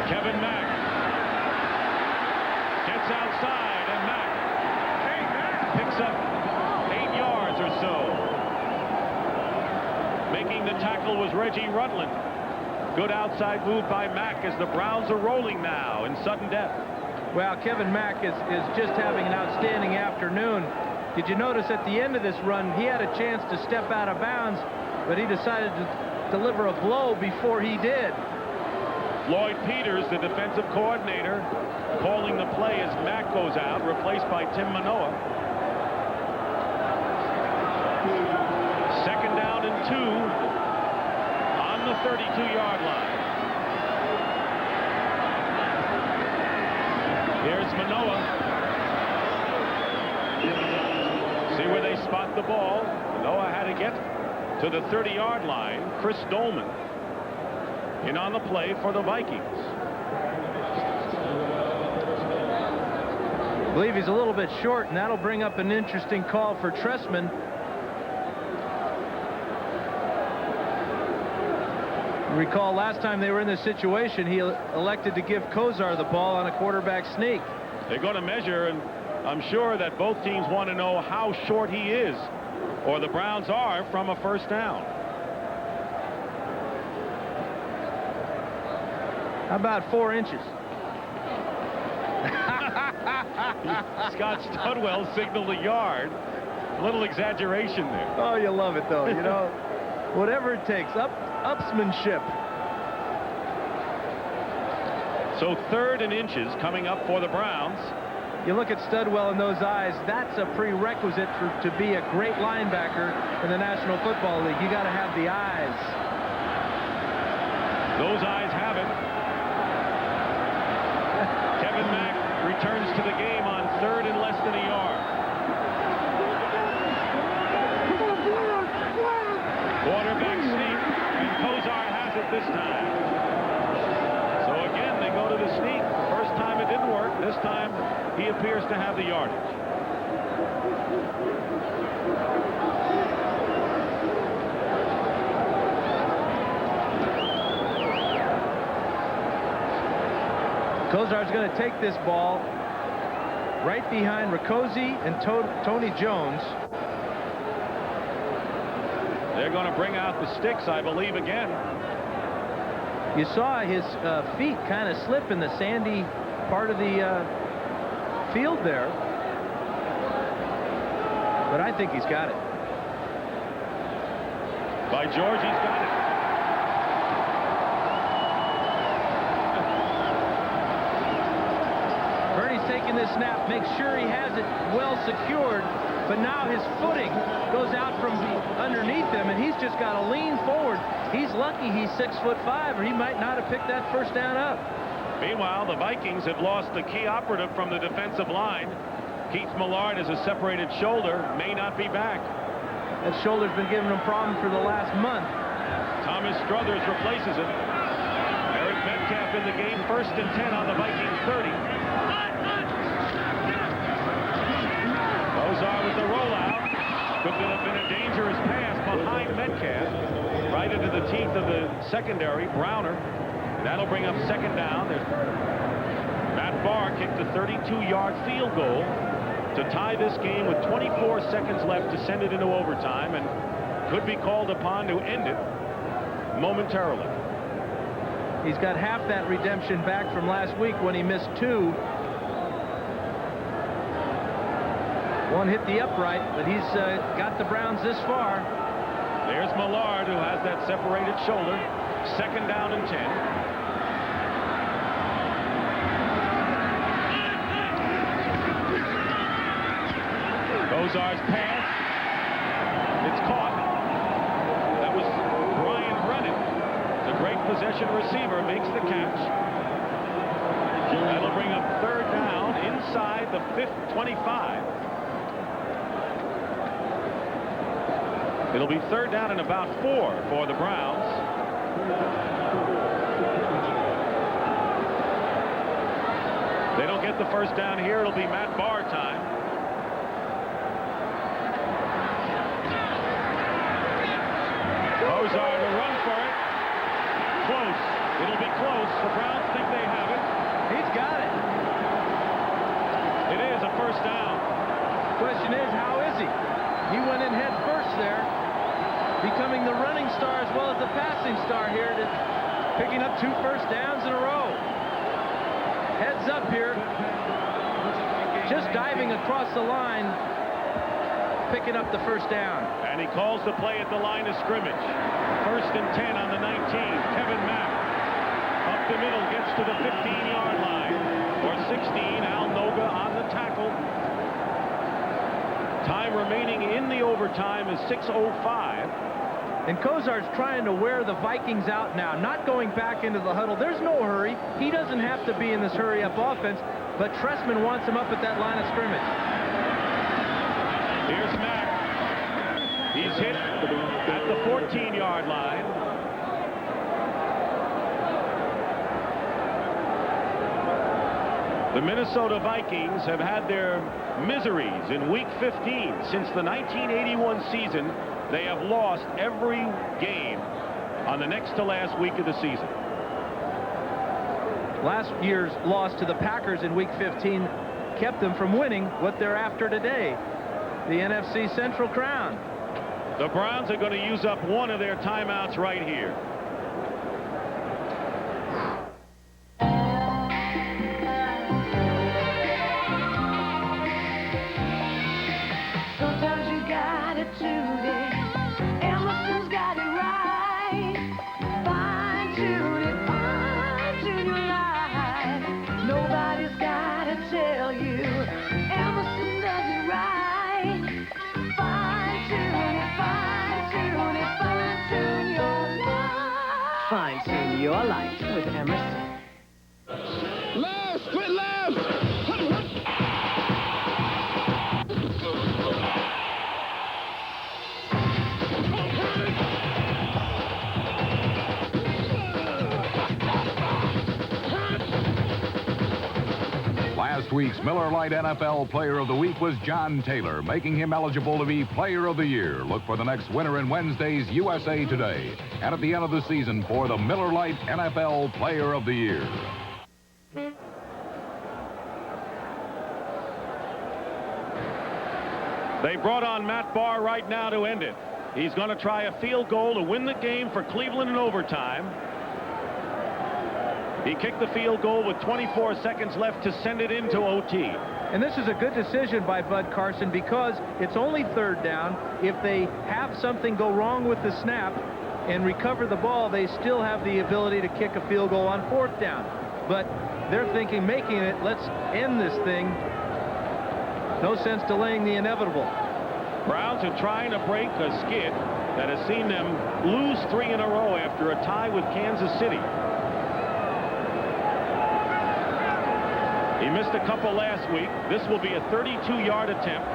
Kevin Mack gets outside, and Mack picks up 8 yards or so. Making the tackle was Reggie Rutland. Good outside move by Mack as the Browns are rolling now in sudden death. Well, Kevin Mack is just having an outstanding afternoon. Did you notice at the end of this run, he had a chance to step out of bounds, but he decided to deliver a blow before he did. Lloyd Peters, the defensive coordinator, calling the play as Mack goes out, replaced by Tim Manoa. 2nd down and 2 on the 32-yard line. Here's Manoa. See where they spot the ball. Manoa had to get to the 30-yard line. Chris Dolman in on the play for the Vikings. I believe he's a little bit short, and that'll bring up an interesting call for Tressman. Recall last time they were in this situation, he elected to give Kosar the ball on a quarterback sneak. They're going to measure, and I'm sure that both teams want to know how short he is, or the Browns are, from a first down. How about 4 inches? Scott Studwell signaled a yard. A little exaggeration there. Oh, you love it, though. You know, whatever it takes. Upsmanship. So 3rd and inches coming up for the Browns. You look at Studwell in those eyes, that's a prerequisite to be a great linebacker in the National Football League. You got to have the eyes. Those eyes have it. Kevin Mack returns to the game on 3rd and less than a yard. Quarterback sneak, and Kosar has it this time. So again, they go to the sneak. First time it didn't work. This time he appears to have the yardage. Kosar's going to take this ball right behind Riccozzi and Tony Jones. They're going to bring out the sticks, I believe, again. You saw his feet kind of slip in the sandy part of the field there. But I think he's got it. By George, he's got it. Bernie's taking this snap, makes sure he has it well secured, but now his footing goes out from underneath him, and he's just got to lean forward. He's lucky he's 6'5", or he might not have picked that first down up. Meanwhile, the Vikings have lost the key operative from the defensive line. Keith Millard has a separated shoulder, may not be back. That shoulder's been giving him problems for the last month. Thomas Struthers replaces him. Eric Metcalf in the game, 1st and 10 on the Vikings 30. Kosar with the rollout. Could have been a dangerous pass behind Metcalf. Right into the teeth of the secondary, Browner. That'll bring up 2nd down. Matt Bahr kicked a 32-yard field goal to tie this game with 24 seconds left to send it into overtime, and could be called upon to end it momentarily. He's got half that redemption back from last week when he missed 2. One hit the upright, but he's got the Browns this far. There's Millard, who has that separated shoulder. 2nd down and 10. Kosar's pass. It's caught. That was Brian Brennan. The great possession receiver makes the catch. That'll bring up 3rd down inside the 25. It'll be 3rd down and about 4 for the Browns. They don't get the first down here. It'll be Matt Bahr time. Kosar to run for it. Close. It'll be close. The Browns think they have it. He's got it. It is a first down. Question is, how is he? He went in head first there, becoming the running star as well as the passing star here, picking up 2 first downs in a row. Heads up here. Just diving across the line, picking up the first down. And he calls the play at the line of scrimmage. 1st and 10 on the 19. Kevin Mack up the middle, gets to the 15-yard line. Or 16, Al Noga on the tackle. Time remaining in the overtime is 6:05. And Kosar's trying to wear the Vikings out now, not going back into the huddle. There's no hurry. He doesn't have to be in this hurry-up offense, but Trestman wants him up at that line of scrimmage. Here's Mack. He's hit at the 14-yard line. The Minnesota Vikings have had their miseries in Week 15. Since the 1981 season, they have lost every game on the next to last week of the season. Last year's loss to the Packers in Week 15 kept them from winning what they're after today, the NFC Central crown. The Browns are going to use up one of their timeouts right here. Sometimes you got it today. Emerson's got it right. Fine-tune your life. Nobody's got to tell you. Emerson does it right. Fine-tune your life. Fine-tune your life with Emerson. Left, split left. Last week's Miller Lite NFL Player of the Week was John Taylor, making him eligible to be Player of the Year. Look for the next winner in Wednesday's USA Today, and at the end of the season for the Miller Lite NFL Player of the Year. They brought on Matt Bahr right now to end it. He's going to try a field goal to win the game for Cleveland in overtime. He kicked the field goal with 24 seconds left to send it into OT. And this is a good decision by Bud Carson because it's only third down. If they have something go wrong with the snap and recover the ball, they still have the ability to kick a field goal on fourth down. But they're thinking, making it, let's end this thing. No sense delaying the inevitable. Browns are trying to break a skid that has seen them lose 3 in a row after a tie with Kansas City. He missed a couple last week. This will be a 32-yard attempt,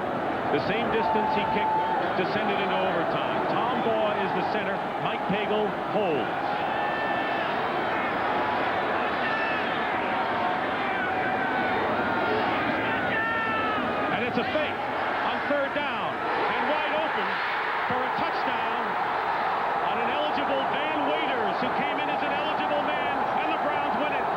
the same distance he kicked to send it into overtime. Tom Bahr is the center. Mike Pagel holds. And it's a fake on third down and wide open for a touchdown on an eligible Van Waiters, who came in as an eligible man, and the Browns win it.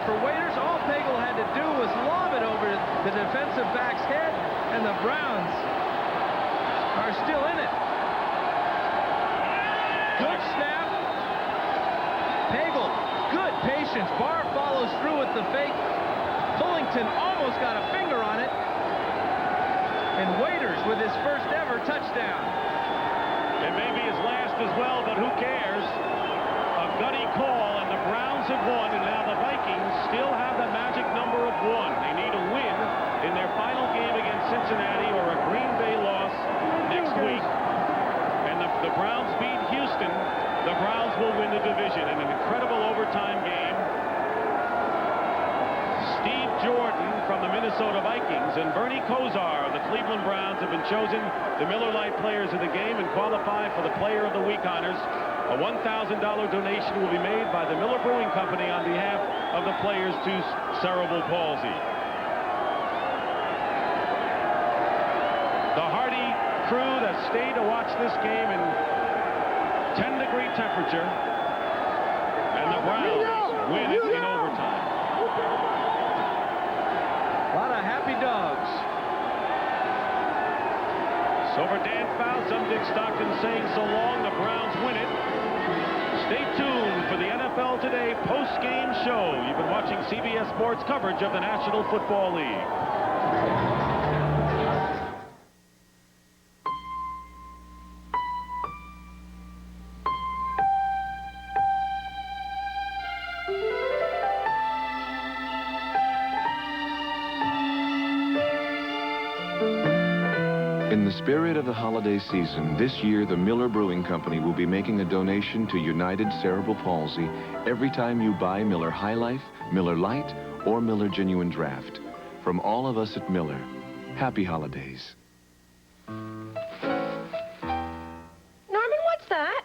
For Waiters, all Pagel had to do was lob it over the defensive back's head, and the Browns are still in it. Good snap. Pagel, good patience. Bahr follows through with the fake. Fullington almost got a finger on it. And Waiters with his first ever touchdown. It may be his last as well, but who cares? A gutty call, and the Browns have won, and now the Vikings still have the magic number of 1. They need a win in their final game against Cincinnati or a Green Bay loss next week. And the Browns beat Houston. The Browns will win the division in an incredible overtime game. Steve Jordan from the Minnesota Vikings and Bernie Kosar of the Cleveland Browns have been chosen the Miller Lite players of the game and qualify for the Player of the Week honors. A $1,000 donation will be made by the Miller Brewing Company on behalf of the players to cerebral palsy. The hardy crew that stayed to watch this game in 10-degree temperature, and the Browns win it in overtime. A lot of happy dogs. So for Dan Fouts, I'm Dick Stockton saying so long. The Browns win it. Stay tuned for the NFL Today post-game show. You've been watching CBS Sports coverage of the National Football League. In the spirit of the holiday season, this year the Miller Brewing Company will be making a donation to United Cerebral Palsy every time you buy Miller High Life, Miller Lite, or Miller Genuine Draft. From all of us at Miller, happy holidays. Norman, what's that?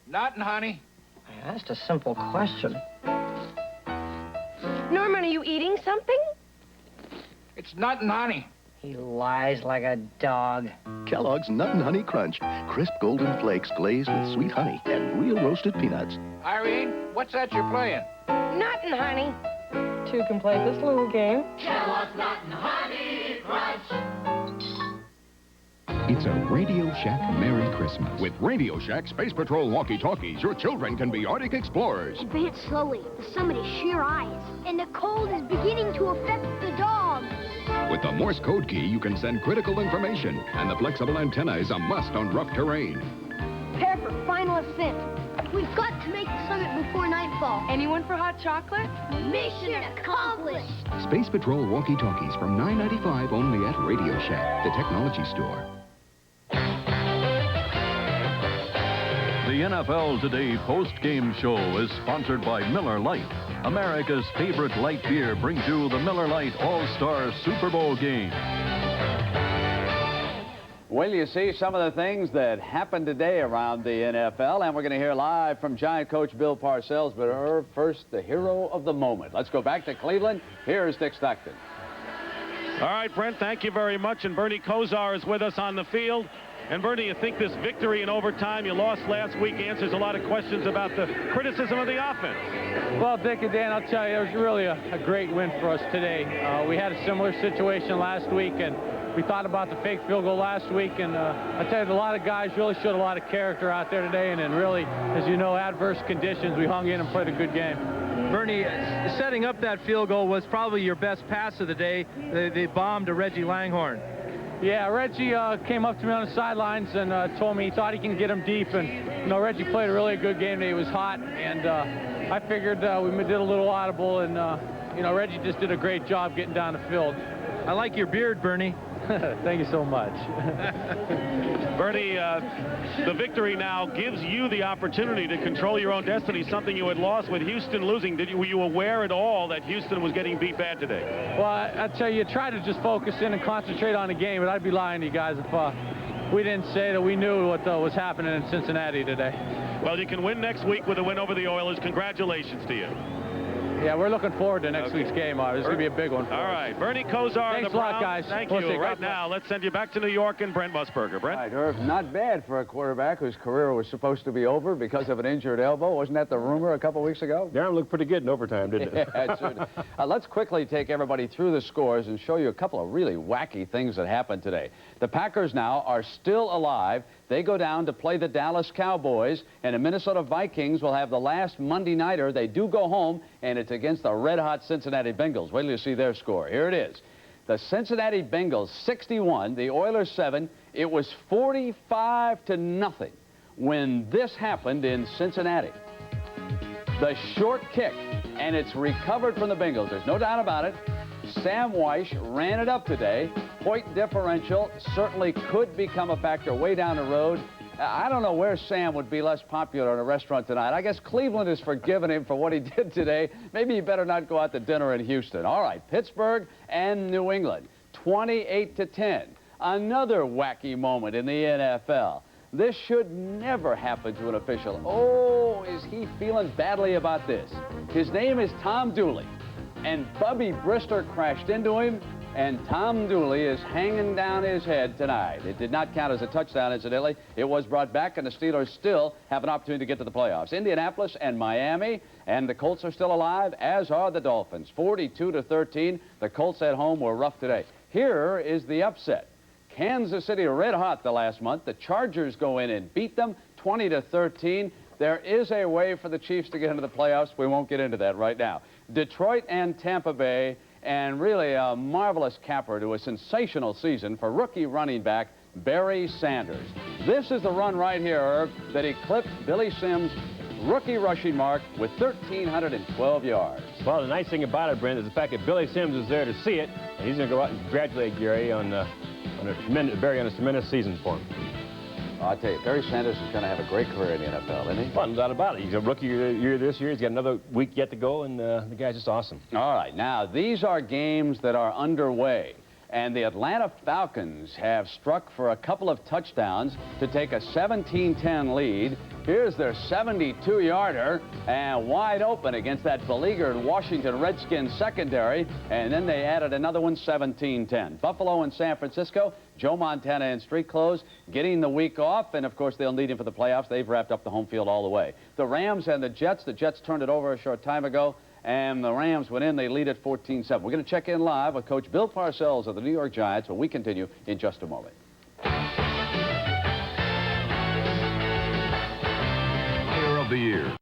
Nothing, honey. I asked a simple question. Norman, are you eating something? It's nothing, honey. He lies like a dog. Kellogg's Nut and Honey Crunch. Crisp golden flakes glazed with sweet honey and real roasted peanuts. Irene, what's that you're playing? Nothing, honey. Two can play this little game. Kellogg's Nut and Honey Crunch. It's a Radio Shack Merry Christmas. With Radio Shack Space Patrol walkie-talkies, your children can be Arctic explorers. Advance slowly. The summit is sheer ice, and the cold is beginning to affect the dogs. With the Morse code key, you can send critical information, and the flexible antenna is a must on rough terrain. Prepare for final ascent. We've got to make the summit before nightfall. Anyone for hot chocolate? Mission accomplished. Space Patrol walkie-talkies from $9.95 only at Radio Shack, the technology store. The NFL Today post-game show is sponsored by Miller Lite. America's favorite light beer brings you the Miller Lite All-Star Super Bowl game. Well, you see some of the things that happened today around the NFL, and we're going to hear live from Giant coach Bill Parcells, but first, the hero of the moment. Let's go back to Cleveland. Here's Dick Stockton. All right, Brent, thank you very much, and Bernie Kosar is with us on the field. And Bernie, you think this victory in overtime, you lost last week, answers a lot of questions about the criticism of the offense? Well, Dick and Dan, I'll tell you, it was really a great win for us today. We had a similar situation last week, and we thought about the fake field goal last week, and I tell you, a lot of guys really showed a lot of character out there today, and then really, as you know, adverse conditions, we hung in and played a good game. Bernie, setting up that field goal was probably your best pass of the day, the bomb to Reggie Langhorne. Yeah, Reggie came up to me on the sidelines and told me he thought he can get him deep, and you know, Reggie played a really good game today. He was hot, and I figured we did a little audible, and you know, Reggie just did a great job getting down the field. I like your beard, Bernie. Thank you so much. Bernie, the victory now gives you the opportunity to control your own destiny, something you had lost with Houston losing. Were you aware at all that Houston was getting beat bad today? Well, I tell you, try to just focus in and concentrate on the game, but I'd be lying to you guys if we didn't say that we knew what was happening in Cincinnati today. Well, you can win next week with a win over the Oilers. Congratulations to you. Yeah, we're looking forward to next week's game. This is going to be a big one. All right, Bernie Kosar. Thanks the a lot, Browns. guys. Thank you. Right now, let's send you back to New York and Brent Musburger. Brent? All right, Irv, not bad for a quarterback whose career was supposed to be over because of an injured elbow. Wasn't that the rumor a couple weeks ago? Darren looked pretty good in overtime, didn't it? Yeah, it sure. Let's quickly take everybody through the scores and show you a couple of really wacky things that happened today. The Packers now are still alive. They go down to play the Dallas Cowboys, and the Minnesota Vikings will have the last Monday nighter. They do go home, and it's against the red-hot Cincinnati Bengals. Wait till you see their score. Here it is. The Cincinnati Bengals 61, the Oilers 7. It was 45-0 when this happened in Cincinnati. The short kick, and it's recovered from the Bengals. There's no doubt about it. Sam Weish ran it up today. Point differential certainly could become a factor way down the road. I don't know where Sam would be less popular in a restaurant tonight. I guess Cleveland has forgiven him for what he did today. Maybe he better not go out to dinner in Houston. All right, Pittsburgh and New England, 28-10. Another wacky moment in the NFL. This should never happen to an official. Oh, is he feeling badly about this? His name is Tom Dooley. And Bubby Brister crashed into him, and Tom Dooley is hanging down his head tonight. It did not count as a touchdown, incidentally. It was brought back, and the Steelers still have an opportunity to get to the playoffs. Indianapolis and Miami, and the Colts are still alive, as are the Dolphins. 42-13. The Colts at home were rough today. Here is the upset. Kansas City red hot the last month. The Chargers go in and beat them 20-13. There is a way for the Chiefs to get into the playoffs. We won't get into that right now. Detroit and Tampa Bay, and really a marvelous capper to a sensational season for rookie running back Barry Sanders. This is the run right here, Herb, that eclipsed Billy Sims' rookie rushing mark with 1,312 yards. Well, the nice thing about it, Brent, is the fact that Billy Sims is there to see it, and he's going to go out and congratulate Gary on Barry on a tremendous season for him. I'll tell you, Barry Sanders is going to have a great career in the NFL, isn't he? Well, no doubt about it. He's a rookie year this year. He's got another week yet to go, and the guy's just awesome. All right, now, these are games that are underway, and the Atlanta Falcons have struck for a couple of touchdowns to take a 17-10 lead. Here's their 72-yarder, and wide open against that beleaguered Washington Redskins secondary, and then they added another one, 17-10. Buffalo and San Francisco, Joe Montana in street clothes, getting the week off, and of course they'll need him for the playoffs. They've wrapped up the home field all the way. The Rams and the Jets turned it over a short time ago, and the Rams went in. They lead at 14-7. We're going to check in live with Coach Bill Parcells of the New York Giants when we continue in just a moment. Player of the Year.